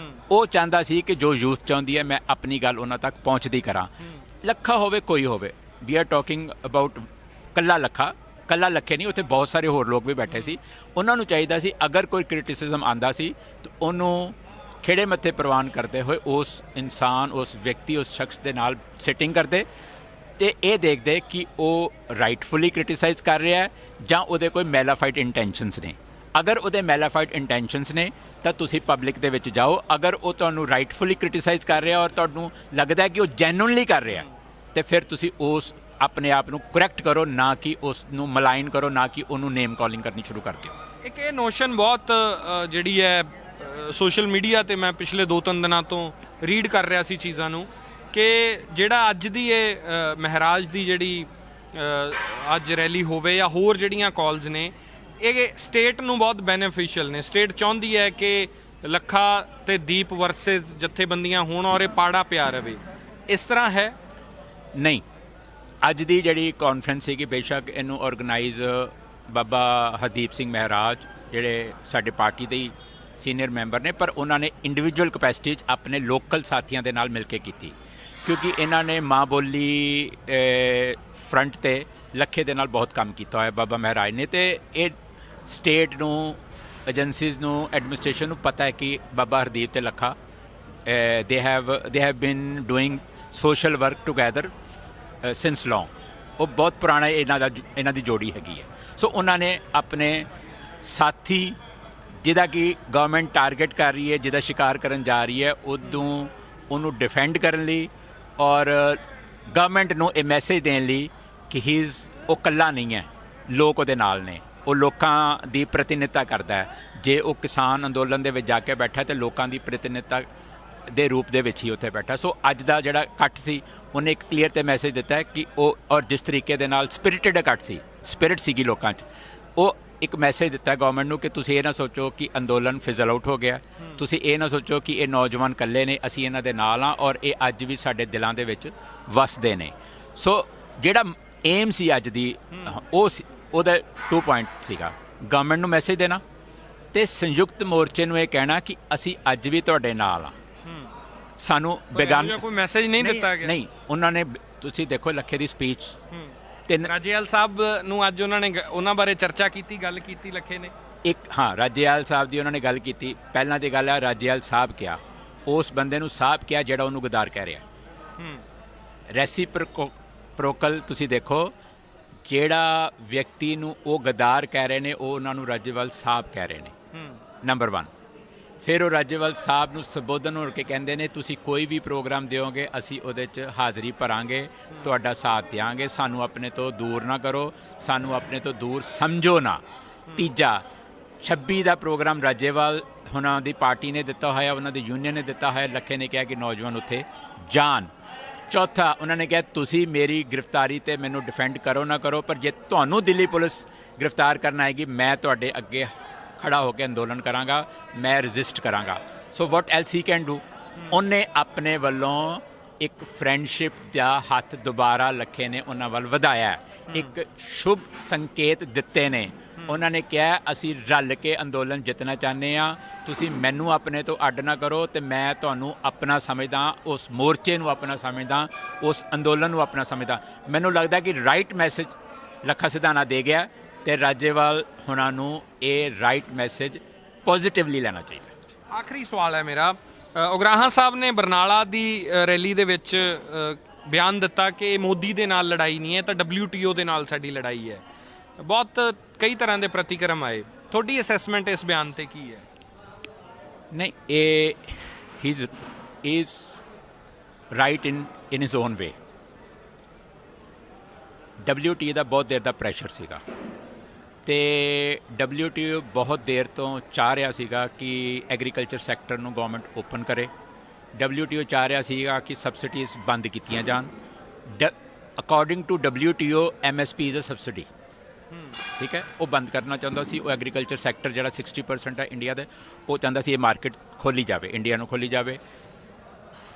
ਉਹ ਚਾਹੁੰਦਾ ਸੀ ਕਿ ਜੋ ਯੂਥ ਚਾਹੁੰਦੀ ਹੈ ਮੈਂ ਆਪਣੀ ਗੱਲ ਉਹਨਾਂ ਤੱਕ ਪਹੁੰਚਦੀ ਕਰਾਂ। ਲੱਖਾ ਹੋਵੇ ਕੋਈ ਹੋਵੇ, ਵੀ ਆਰ ਟਾਕਿੰਗ ਅਬਾਊਟ ਕੱਲਾ ਲੱਖੇ ਨਹੀਂ, ਉੱਥੇ ਬਹੁਤ ਸਾਰੇ ਹੋਰ ਲੋਕ ਵੀ ਬੈਠੇ ਸੀ। ਉਹਨਾਂ ਨੂੰ ਚਾਹੀਦਾ ਸੀ ਅਗਰ ਕੋਈ ਕ੍ਰਿਟਿਸਿਜ਼ਮ ਆਉਂਦਾ ਸੀ ਤਾਂ ਉਹਨੂੰ ਖਿੜੇ ਮੱਥੇ ਪ੍ਰਵਾਨ ਕਰਦੇ ਹੋਏ ਉਸ ਇਨਸਾਨ, ਉਸ ਵਿਅਕਤੀ, ਉਸ ਸ਼ਖਸ ਦੇ ਨਾਲ ਸਿਟਿੰਗ ਕਰਦੇ ਤੇ ਇਹ ਦੇਖਦੇ ਕਿ ਉਹ ਰਾਈਟਫੁਲੀ ਕ੍ਰਿਟੀਸਾਈਜ਼ ਕਰ ਰਿਹਾ ਹੈ ਜਾਂ ਉਹਦੇ ਕੋਈ ਮੈਲਾਫਾਈਡ ਇੰਟੈਂਸ਼ਨਸ ਨੇ। ਅਗਰ ਉਹਦੇ ਮੈਲਾਫਾਈਡ ਇੰਟੈਂਸ਼ਨਸ ਨੇ ਤਾਂ ਤੁਸੀਂ ਪਬਲਿਕ ਦੇ ਵਿੱਚ ਜਾਓ। ਅਗਰ ਉਹ ਤੁਹਾਨੂੰ ਰਾਈਟਫੁਲੀ ਕ੍ਰਿਟੀਸਾਈਜ਼ ਕਰ ਰਿਹਾ ਔਰ ਤੁਹਾਨੂੰ ਲੱਗਦਾ ਕਿ ਉਹ ਜੈਨੂਨਲੀ ਕਰ ਰਿਹਾ, ਤੇ ਫਿਰ ਤੁਸੀਂ ਉਸ ਆਪਣੇ ਆਪ ਨੂੰ ਕਰੈਕਟ ਕਰੋ, ਨਾ ਕਿ ਉਸ ਨੂੰ ਮਲਾਈਨ ਕਰੋ, ਨਾ ਕਿ ਉਹਨੂੰ ਨੇਮ ਕਾਲਿੰਗ ਕਰਨੀ ਸ਼ੁਰੂ ਕਰ ਦਿਓ। ਇੱਕ ਇਹ ਨੋਸ਼ਨ ਬਹੁਤ ਜਿਹੜੀ ਹੈ ਸੋਸ਼ਲ ਮੀਡੀਆ ਤੇ ਮੈਂ ਪਿਛਲੇ 2-3 ਦਿਨਾਂ ਤੋਂ ਰੀਡ ਕਰ ਰਿਹਾ ਸੀ ਚੀਜ਼ਾਂ ਨੂੰ, ਕਿ ਜਿਹੜਾ ਅੱਜ ਦੀ ਇਹ ਮਹਾਰਾਜ ਦੀ ਜਿਹੜੀ ਅੱਜ ਰੈਲੀ ਹੋਵੇ ਜਾਂ ਹੋਰ ਜਿਹੜੀਆਂ ਕਾਲਸ ਨੇ, ਇਹ ਸਟੇਟ ਨੂੰ ਬਹੁਤ ਬੈਨੀਫੀਸ਼ੀਅਲ ਨੇ। ਸਟੇਟ ਚਾਹੁੰਦੀ ਹੈ ਕਿ ਲੱਖਾ ਤੇ ਦੀਪ ਵਰਸਸ ਜਥੇਬੰਦੀਆਂ ਹੋਣ ਔਰ ਇਹ ਪਾੜਾ ਪਿਆ ਰਵੇ। ਇਸ ਤਰ੍ਹਾਂ ਹੈ ਨਹੀਂ। ਅੱਜ ਦੀ ਜਿਹੜੀ ਕਾਨਫਰੰਸ ਸੀਗੀ, ਬੇਸ਼ੱਕ ਇਹਨੂੰ ਆਰਗੇਨਾਈਜ਼ ਬਾਬਾ ਹਰਦੀਪ ਸਿੰਘ ਮਹਾਰਾਜ ਜਿਹੜੇ ਸਾਡੇ ਪਾਰਟੀ ਦੇ ਸੀਨੀਅਰ ਮੈਂਬਰ ਨੇ, ਪਰ ਉਹਨਾਂ ਨੇ ਇੰਡੀਵਿਜੂਅਲ ਕਪੈਸਿਟੀ 'ਚ ਆਪਣੇ ਲੋਕਲ ਸਾਥੀਆਂ ਦੇ ਨਾਲ ਮਿਲ ਕੇ ਕੀਤੀ, ਕਿਉਂਕਿ ਇਹਨਾਂ ਨੇ ਮਾਂ ਬੋਲੀ ਫਰੰਟ ਤੇ ਲੱਖੇ ਦੇ ਨਾਲ ਬਹੁਤ ਕੰਮ ਕੀਤਾ ਹੋਇਆ ਬਾਬਾ ਮਹਾਰਾਜ ਨੇ। ਤੇ ਇਹ ਸਟੇਟ ਨੂੰ, ਏਜੰਸੀਜ਼ ਨੂੰ, ਐਡਮਿਨਿਸਟ੍ਰੇਸ਼ਨ ਨੂੰ ਪਤਾ ਹੈ ਕਿ ਬਾਬਾ ਹਰਦੀਪ ਤੇ Lakha they have been doing social work together since long. ਉਹ ਬਹੁਤ ਪੁਰਾਣਾ ਇਹਨਾਂ ਦੀ ਜੋੜੀ ਹੈਗੀ ਹੈ। ਸੋ ਉਹਨਾਂ ਨੇ ਆਪਣੇ ਸਾਥੀ ਜਿਹਦਾ ਕਿ ਗਵਰਨਮੈਂਟ ਟਾਰਗੇਟ ਕਰ ਰਹੀ ਹੈ, ਜਿਹਦਾ ਸ਼ਿਕਾਰ ਕਰਨ ਜਾ ਰਹੀ ਹੈ, ਉਹਨੂੰ ਡਿਫੈਂਡ ਕਰਨ ਲਈ ਔਰ ਗਵਰਨਮੈਂਟ ਨੂੰ ਇਹ ਮੈਸੇਜ ਦੇਣ ਲਈ ਕਿ ਉਹ ਇਕੱਲਾ ਨਹੀਂ ਹੈ, ਲੋਕ ਉਹਦੇ ਨਾਲ ਨੇ, ਉਹ ਲੋਕਾਂ ਦੀ ਪ੍ਰਤੀਨਿਧਤਾ ਕਰਦਾ ਹੈ। ਜੇ ਉਹ ਕਿਸਾਨ ਅੰਦੋਲਨ ਦੇ ਵਿੱਚ ਜਾ ਕੇ ਬੈਠਾ ਤੇ ਲੋਕਾਂ ਦੀ ਪ੍ਰਤੀਨਿਧਤਾ ਦੇ ਰੂਪ ਦੇ ਵਿੱਚ ਹੀ ਉੱਥੇ ਬੈਠਾ। ਸੋ ਅੱਜ ਦਾ ਜਿਹੜਾ ਇਕੱਠ ਸੀ, ਉਹਨੇ ਇੱਕ ਕਲੀਅਰ ਤੇ ਮੈਸੇਜ ਦਿੱਤਾ ਹੈ ਕਿ ਉਹ, ਔਰ ਜਿਸ ਤਰੀਕੇ ਦੇ ਨਾਲ ਸਪਿਰਿਟਡ ਇਕੱਠ ਸੀ, ਸਪਿਰਿਟ ਸੀਗੀ ਲੋਕਾਂ 'ਚ, ਉਹ ਇੱਕ ਮੈਸੇਜ ਦਿੱਤਾ ਗਵਰਨਮੈਂਟ ਨੂੰ ਕਿ ਤੁਸੀਂ ਇਹ ਨਾ ਸੋਚੋ ਕਿ ਅੰਦੋਲਨ ਫਿਜ਼ਲ ਆਊਟ ਹੋ ਗਿਆ, ਤੁਸੀਂ ਇਹ ਨਾ ਸੋਚੋ ਕਿ ਇਹ ਨੌਜਵਾਨ ਇਕੱਲੇ ਨੇ, ਅਸੀਂ ਇਹਨਾਂ ਦੇ ਨਾਲ ਹਾਂ ਔਰ ਇਹ ਅੱਜ ਵੀ ਸਾਡੇ ਦਿਲਾਂ ਦੇ ਵਿੱਚ ਵਸਦੇ ਨੇ। ਸੋ ਜਿਹੜਾ ਏਮ ਸੀ ਅੱਜ ਦੀ, ਉਹਦਾ 2 ਪੁਆਇੰਟ ਸੀਗਾ, ਗਵਰਨਮੈਂਟ ਨੂੰ ਮੈਸੇਜ ਦੇਣਾ ਤੇ ਸੰਯੁਕਤ ਮੋਰਚੇ ਨੂੰ ਇਹ ਕਹਿਣਾ ਕਿ ਅਸੀਂ ਅੱਜ ਵੀ ਤੁਹਾਡੇ ਨਾਲ ਹਾਂ। ਸਾਨੂੰ ਬੇਗਾਨਾ ਕੋਈ ਮੈਸੇਜ ਨਹੀਂ ਦਿੱਤਾ ਗਿਆ। ਨਹੀਂ, ਉਹਨਾਂ ਨੇ, ਤੁਸੀਂ ਦੇਖੋ ਲੱਖੇ ਦੀ ਸਪੀਚ, ਰਾਜੇਵਾਲ ਸਾਹਿਬ ਨੂੰ ਅੱਜ ਉਹਨਾਂ ਬਾਰੇ ਚਰਚਾ ਕੀਤੀ, ਗੱਲ ਕੀਤੀ ਲੱਖੇ ਨੇ। ਰਾਜੇਵਾਲ ਸਾਹਿਬ ਦੀ ਉਹਨਾਂ ਨੇ ਗੱਲ ਕੀਤੀ। ਪਹਿਲਾਂ ਦੀ ਗੱਲ ਹੈ, ਰਾਜੇਵਾਲ ਸਾਹਿਬ ਕਿਹਾ, ਉਸ ਬੰਦੇ ਨੂੰ ਸਾਹਿਬ ਕਿਹਾ ਜਿਹੜਾ ਉਹਨੂੰ ਗਦਾਰ ਕਹਿ ਰਿਹਾ। ਰੈਸੀਪ੍ਰੋਕਲ ਤੁਸੀਂ ਦੇਖੋ, ਜਿਹੜਾ ਵਿਅਕਤੀ ਨੂੰ ਉਹ ਗਦਾਰ ਕਹਿ ਰਹੇ ਨੇ, ਉਹ ਉਹਨਾਂ ਨੂੰ ਰਾਜੇਵਾਲ ਸਾਹਿਬ ਕਹਿ ਰਹੇ ਨੇ, ਨੰਬਰ 1। ਫਿਰ ਉਹ ਰਾਜੇਵਾਲ ਸਾਹਿਬ ਨੂੰ ਸੰਬੋਧਨ ਹੋ ਕੇ ਕਹਿੰਦੇ ਨੇ ਤੁਸੀਂ ਕੋਈ ਵੀ ਪ੍ਰੋਗਰਾਮ ਦਿਓਗੇ ਅਸੀਂ ਉਹਦੇ 'ਚ ਹਾਜ਼ਰੀ ਭਰਾਂਗੇ, ਤੁਹਾਡਾ ਸਾਥ ਦਿਆਂਗੇ, ਸਾਨੂੰ ਆਪਣੇ ਤੋਂ ਦੂਰ ਨਾ ਕਰੋ, ਸਾਨੂੰ ਆਪਣੇ ਤੋਂ ਦੂਰ ਸਮਝੋ ਨਾ। ਤੀਜਾ, 26 ਦਾ ਪ੍ਰੋਗਰਾਮ ਰਾਜੇਵਾਲ ਉਹਨਾਂ ਦੀ ਪਾਰਟੀ ਨੇ ਦਿੱਤਾ ਹੋਇਆ, ਉਹਨਾਂ ਦੀ ਯੂਨੀਅਨ ਨੇ ਦਿੱਤਾ ਹੋਇਆ। ਲੱਖੇ ਨੇ ਕਿਹਾ ਕਿ ਨੌਜਵਾਨ ਉੱਥੇ ਜਾਣ। ਚੌਥਾ, ਉਹਨਾਂ ਨੇ ਕਿਹਾ ਤੁਸੀਂ ਮੇਰੀ ਗ੍ਰਿਫਤਾਰੀ ਤੇ ਮੈਨੂੰ ਡਿਫੈਂਡ ਕਰੋ ਨਾ ਕਰੋ, ਪਰ ਜੇ ਤੁਹਾਨੂੰ ਦਿੱਲੀ ਪੁਲਿਸ ਗ੍ਰਿਫਤਾਰ ਕਰਨ ਆਏਗੀ ਮੈਂ ਤੁਹਾਡੇ ਅੱਗੇ ਖੜਾ ਹੋ ਕੇ ਅੰਦੋਲਨ ਕਰਾਂਗਾ, ਮੈਂ ਰਜਿਸਟ ਕਰਾਂਗਾ। ਸੋ ਵਾਟ ਐਲਸ ਹੀ ਕੈਨ ਡੂ। ਉਹਨੇ ਆਪਣੇ ਵੱਲੋਂ ਇੱਕ ਫਰੈਂਡਸ਼ਿਪ ਦਾ ਹੱਥ ਦੁਬਾਰਾ ਲੱਖੇ ਨੇ ਉਹਨਾਂ ਵੱਲ ਵਧਾਇਆ, ਇੱਕ ਸ਼ੁਭ ਸੰਕੇਤ ਦਿੱਤੇ ਨੇ। ਉਹਨਾਂ ਨੇ ਕਿਹਾ ਅਸੀਂ ਰਲ ਕੇ ਅੰਦੋਲਨ ਜਿੱਤਣਾ ਚਾਹੁੰਦੇ ਹਾਂ, ਤੁਸੀਂ ਮੈਨੂੰ ਆਪਣੇ ਤੋਂ ਅੱਡ ਨਾ ਕਰੋ ਤੇ ਮੈਂ ਤੁਹਾਨੂੰ ਆਪਣਾ ਸਮਝਦਾ, ਉਸ ਮੋਰਚੇ ਨੂੰ ਆਪਣਾ ਸਮਝਦਾ, ਉਸ ਅੰਦੋਲਨ ਨੂੰ ਆਪਣਾ ਸਮਝਦਾ। ਮੈਨੂੰ ਲੱਗਦਾ ਕਿ ਰਾਈਟ ਮੈਸੇਜ ਲੱਖਾ ਸਿਧਾਣਾ ਦੇ ਗਿਆ ਤੇ ਰਾਜੇਵਾਲ ਹੁਣਾਂ ਨੂੰ ਇਹ ਰਾਈਟ ਮੈਸੇਜ ਪੋਜ਼ਿਟਿਵਲੀ ਲੈਣਾ ਚਾਹੀਦਾ। ਆਖਰੀ ਸਵਾਲ ਹੈ ਮੇਰਾ ਉਗਰਾਹਾਂ ਸਾਹਿਬ ਨੇ ਬਰਨਾਲਾ ਦੀ ਰੈਲੀ ਦੇ ਵਿੱਚ ਬਿਆਨ ਦਿੱਤਾ ਕਿ ਮੋਦੀ ਦੇ ਨਾਲ ਲੜਾਈ ਨਹੀਂ ਹੈ ਤਾਂ WTO ਦੇ ਨਾਲ ਸਾਡੀ ਲੜਾਈ ਹੈ। ਬਹੁਤ ਕਈ ਤਰ੍ਹਾਂ ਦੇ ਪ੍ਰਤੀਕਰਮ ਆਏ, ਤੁਹਾਡੀ ਅਸੈਸਮੈਂਟ ਇਸ ਬਿਆਨ ਤੇ ਕੀ ਹੈ? ਨਹੀਂ, ਇਹ he is right in his own way. WTO ਦਾ ਬਹੁਤ ਦੇਰ ਦਾ ਪ੍ਰੈਸ਼ਰ ਸੀਗਾ ਤੇ WTO ਬਹੁਤ ਦੇਰ ਤੋਂ ਚਾਹ ਰਿਹਾ ਸੀਗਾ ਕਿ ਐਗਰੀਕਲਚਰ ਸੈਕਟਰ ਨੂੰ ਗਵਰਨਮੈਂਟ ਓਪਨ ਕਰੇ। WTO ਚਾਹ ਰਿਹਾ ਸੀਗਾ ਕਿ ਸਬਸਿਡੀਜ਼ ਬੰਦ ਕੀਤੀਆਂ ਜਾਣ। According to WTO MSP is a subsidy, ਠੀਕ ਹੈ, ਉਹ ਬੰਦ ਕਰਨਾ ਚਾਹੁੰਦਾ ਸੀ। ਉਹ ਐਗਰੀਕਲਚਰ ਸੈਕਟਰ ਜਿਹੜਾ 60% ਹੈ ਇੰਡੀਆ ਦੇ, ਉਹ ਚਾਹੁੰਦਾ ਸੀ ਇਹ ਮਾਰਕੀਟ ਖੋਲ੍ਹੀ ਜਾਵੇ, ਇੰਡੀਆ ਨੂੰ ਖੋਲ੍ਹੀ ਜਾਵੇ।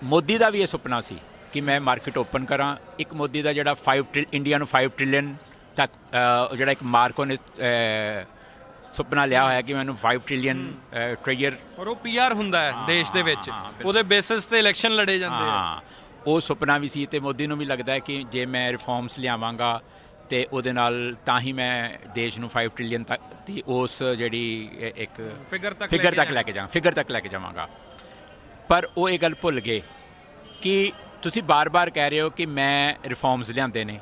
ਮੋਦੀ ਦਾ ਵੀ ਇਹ ਸੁਪਨਾ ਸੀ ਕਿ ਮੈਂ ਮਾਰਕੀਟ ਓਪਨ ਕਰਾਂ। ਇੱਕ ਮੋਦੀ ਦਾ ਜਿਹੜਾ ਇੰਡੀਆ ਨੂੰ 5 ਟ੍ਰਿਲੀਅਨ ਤੱਕ ਜਿਹੜਾ ਇੱਕ ਮਾਰਕ ਉਹਨੇ ਸੁਪਨਾ ਲਿਆ ਹੋਇਆ ਕਿ ਮੈਨੂੰ 5 ਟ੍ਰਿਲੀਅਨ ਟ੍ਰਿਲੀਅਰ, ਔਰ ਉਹ PR ਹੁੰਦਾ ਹੈ ਦੇਸ਼ ਦੇ ਵਿੱਚ, ਉਹਦੇ ਬੇਸਿਸ ਤੇ ਇਲੈਕਸ਼ਨ ਲੜੇ ਜਾਂਦੇ ਆ। ਉਹ ਸੁਪਨਾ ਵੀ ਸੀ ਤੇ ਮੋਦੀ ਨੂੰ ਵੀ ਲੱਗਦਾ ਹੈ ਕਿ ਜੇ ਮੈਂ ਰਿਫਾਰਮਸ ਲਿਆਵਾਂਗਾ ਤੇ ਉਹਦੇ ਨਾਲ ਤਾਂ ਹੀ ਮੈਂ ਦੇਸ਼ ਨੂੰ 5 ਟ੍ਰਿਲੀਅਨ ਤੱਕ ਦੀ ਉਸ ਜਿਹੜੀ ਇੱਕ ਫਿਗਰ ਤੱਕ ਲੈ ਕੇ ਜਾਵਾਂਗਾ। ਪਰ ਉਹ ਇਹ ਗੱਲ ਭੁੱਲ ਗਏ ਕਿ ਤੁਸੀਂ ਬਾਰ-ਬਾਰ ਕਹਿ ਰਹੇ ਹੋ ਕਿ ਮੈਂ ਰਿਫਾਰਮਸ ਲਿਆਂਦੇ ਨੇ,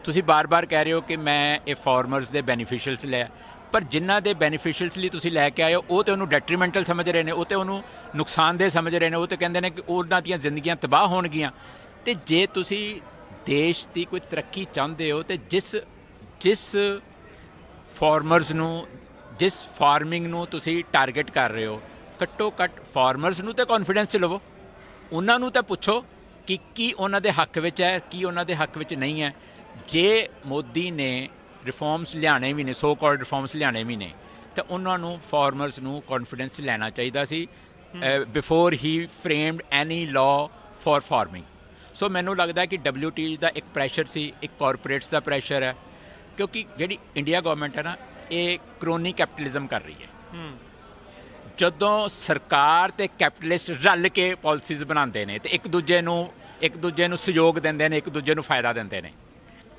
ਤੁਸੀਂ ਬਾਰ-ਬਾਰ ਕਹਿ ਰਹੇ ਹੋ ਕਿ ਮੈਂ ਇਹ ਫਾਰਮਰਸ ਦੇ ਬੈਨੀਫੀਸ਼ੀਅਲਸ ਲਿਆ, ਪਰ ਜਿਨ੍ਹਾਂ ਦੇ ਬੈਨੀਫੀਸ਼ੀਅਲਸ ਲਈ ਤੁਸੀਂ ਲੈ ਕੇ ਆਏ ਹੋ ਉਹ ਤੇ ਉਹਨੂੰ ਡੈਟਰੀਮੈਂਟਲ ਸਮਝ ਰਹੇ ਨੇ, ਉਹ ਤੇ ਉਹਨੂੰ ਨੁਕਸਾਨਦੇਹ ਸਮਝ ਰਹੇ ਨੇ। ਉਹ ਤੇ ਕਹਿੰਦੇ ਨੇ ਕਿ ਉਹਨਾਂ ਦੀਆਂ ਜ਼ਿੰਦਗੀਆਂ ਤਬਾਹ ਹੋਣਗੀਆਂ। ਤੇ ਜੇ ਤੁਸੀਂ ਦੇਸ਼ ਦੀ ਕੋਈ ਤਰੱਕੀ ਚਾਹੁੰਦੇ ਹੋ ਤੇ ਜਿਸ ਫਾਰਮਰਸ ਨੂੰ, ਜਿਸ ਫਾਰਮਿੰਗ ਨੂੰ ਤੁਸੀਂ ਟਾਰਗੇਟ ਕਰ ਰਹੇ ਹੋ, ਘੱਟੋ ਘੱਟ ਫਾਰਮਰਸ ਨੂੰ ਤਾਂ ਕੌਨਫੀਡੈਂਸ 'ਚ ਲਵੋ। ਉਹਨਾਂ ਨੂੰ ਤਾਂ ਪੁੱਛੋ ਕਿ ਕੀ ਉਹਨਾਂ ਦੇ ਹੱਕ ਵਿੱਚ ਹੈ, ਕੀ ਉਹਨਾਂ ਦੇ ਹੱਕ ਵਿੱਚ ਨਹੀਂ ਹੈ। ਜੇ ਮੋਦੀ ਨੇ ਰਿਫਾਰਮਸ ਲਿਆਣੇ ਵੀ ਨੇ, ਸੋ ਕਾਲਡ ਰਿਫਾਰਮਸ ਲਿਆਣੇ ਵੀ ਨੇ, ਤਾਂ ਉਹਨਾਂ ਨੂੰ ਫਾਰਮਰਸ ਨੂੰ ਕੌਨਫੀਡੈਂਸ ਲੈਣਾ ਚਾਹੀਦਾ ਸੀ before he framed any law for farming. So ਮੈਨੂੰ ਲੱਗਦਾ ਕਿ WTO ਦਾ ਇੱਕ ਪ੍ਰੈਸ਼ਰ ਸੀ, ਇੱਕ ਕਾਰਪੋਰੇਟਸ ਦਾ ਪ੍ਰੈਸ਼ਰ ਹੈ, ਕਿਉਂਕਿ ਜਿਹੜੀ ਇੰਡੀਆ ਗਵਰਨਮੈਂਟ ਹੈ ਨਾ, ਇਹ ਕ੍ਰੋਨੀ ਕੈਪੀਟਲਿਜ਼ਮ ਕਰ ਰਹੀ ਹੈ। ਜਦੋਂ ਸਰਕਾਰ ਤੇ ਕੈਪੀਟਲਿਸਟ ਰਲ ਕੇ ਪਾਲਿਸੀਜ਼ ਬਣਾਉਂਦੇ ਨੇ ਤੇ ਇੱਕ ਦੂਜੇ ਨੂੰ ਸਹਿਯੋਗ ਦਿੰਦੇ ਨੇ, ਇੱਕ ਦੂਜੇ ਨੂੰ ਫਾਇਦਾ ਦਿੰਦੇ ਨੇ।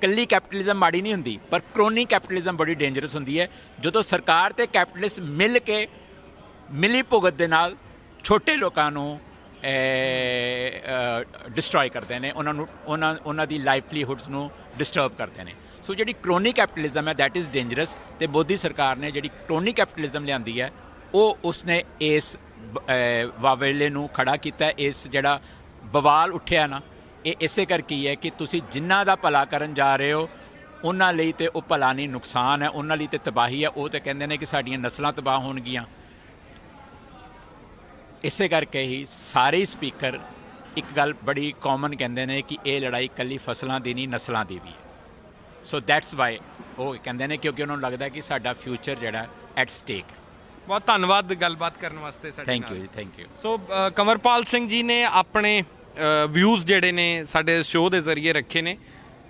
ਕੱਲੀ ਕੈਪੀਟਲਿਜ਼ਮ ਮਾੜੀ ਨਹੀਂ ਹੁੰਦੀ, ਪਰ ਕ੍ਰੋਨੀ ਕੈਪੀਟਲਿਜ਼ਮ ਬੜੀ ਡੇਂਜਰਸ ਹੁੰਦੀ ਹੈ, ਜਦੋਂ ਸਰਕਾਰ ਤੇ ਕੈਪੀਟਲਿਸਟ ਮਿਲ ਕੇ ਮਿਲੀ ਭੁਗਤ ਦੇ ਨਾਲ ਛੋਟੇ ਲੋਕਾਂ ਨੂੰ ਡਿਸਟਰੋਏ ਕਰਦੇ ਨੇ, ਉਹਨਾਂ ਦੀ ਲਾਈਵਲੀਹੁਡਸ ਨੂੰ ਡਿਸਟਰਬ ਕਰਦੇ ਨੇ। ਸੋ ਜਿਹੜੀ ਕ੍ਰੋਨੀ ਕੈਪੀਟਲਿਜ਼ਮ ਹੈ ਦੈਟ ਇਜ਼ ਡੇਂਜਰਸ। ਤੇ ਮੋਦੀ ਸਰਕਾਰ ਨੇ ਜਿਹੜੀ ਕ੍ਰੋਨੀ ਕੈਪੀਟਲਿਜ਼ਮ ਲਿਆਂਦੀ ਹੈ, ਉਹ ਉਸਨੇ ਇਸ ਵਾਵੇਲੇ ਨੂੰ ਖੜਾ ਕੀਤਾ। ਇਸ ਜਿਹੜਾ ਬਵਾਲ ਉੱਠਿਆ ਨਾ, ਇਹ ਇਸੇ ਕਰਕੇ ਹੀ ਹੈ ਕਿ ਤੁਸੀਂ ਜਿਨ੍ਹਾਂ ਦਾ ਭਲਾ ਕਰਨ ਜਾ ਰਹੇ ਹੋ ਉਹਨਾਂ ਲਈ ਤੇ ਉਹ ਭਲਾ ਨਹੀਂ, ਨੁਕਸਾਨ ਹੈ, ਉਹਨਾਂ ਲਈ ਤੇ ਤਬਾਹੀ ਹੈ। ਉਹ ਤਾਂ ਕਹਿੰਦੇ ਨੇ ਕਿ ਸਾਡੀਆਂ ਨਸਲਾਂ ਤਬਾਹ ਹੋਣਗੀਆਂ। ਇਸੇ ਕਰਕੇ ਹੀ ਸਾਰੇ ਸਪੀਕਰ ਇੱਕ ਗੱਲ ਬੜੀ ਕਾਮਨ ਕਹਿੰਦੇ ਨੇ ਕਿ ਇਹ ਲੜਾਈ ਇਕੱਲੀ ਫਸਲਾਂ ਦੀ ਨਹੀਂ, ਨਸਲਾਂ ਦੀ ਵੀ ਹੈ। ਸੋ ਦੈਟਸ ਵਾਈ ਉਹ ਕਹਿੰਦੇ ਨੇ, ਕਿਉਂਕਿ ਉਹਨਾਂ ਨੂੰ ਲੱਗਦਾ ਕਿ ਸਾਡਾ ਫਿਊਚਰ ਜਿਹੜਾ ਐਟ ਸਟੇਕ। ਬਹੁਤ ਧੰਨਵਾਦ ਗੱਲਬਾਤ ਕਰਨ ਵਾਸਤੇ ਸਾਡੇ ਨਾਲ। ਥੈਂਕ ਯੂ ਜੀ, ਥੈਂਕ ਯੂ। ਸੋ ਕੰਵਰਪਾਲ ਸਿੰਘ ਜੀ ਨੇ ਆਪਣੇ ਵਿਊਜ਼ ਜਿਹੜੇ ਨੇ ਸਾਡੇ ਸ਼ੋਅ ਦੇ ਜ਼ਰੀਏ ਰੱਖੇ ਨੇ।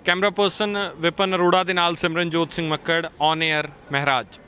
ਕੈਮਰਾ ਪਰਸਨ ਵਿਪਨ ਅਰੋੜਾ ਦੇ ਨਾਲ ਸਿਮਰਨਜੋਤ ਸਿੰਘ ਮੱਕੜ, ਔਨ 에ਅਰ, ਮਹਿਰਾਜ।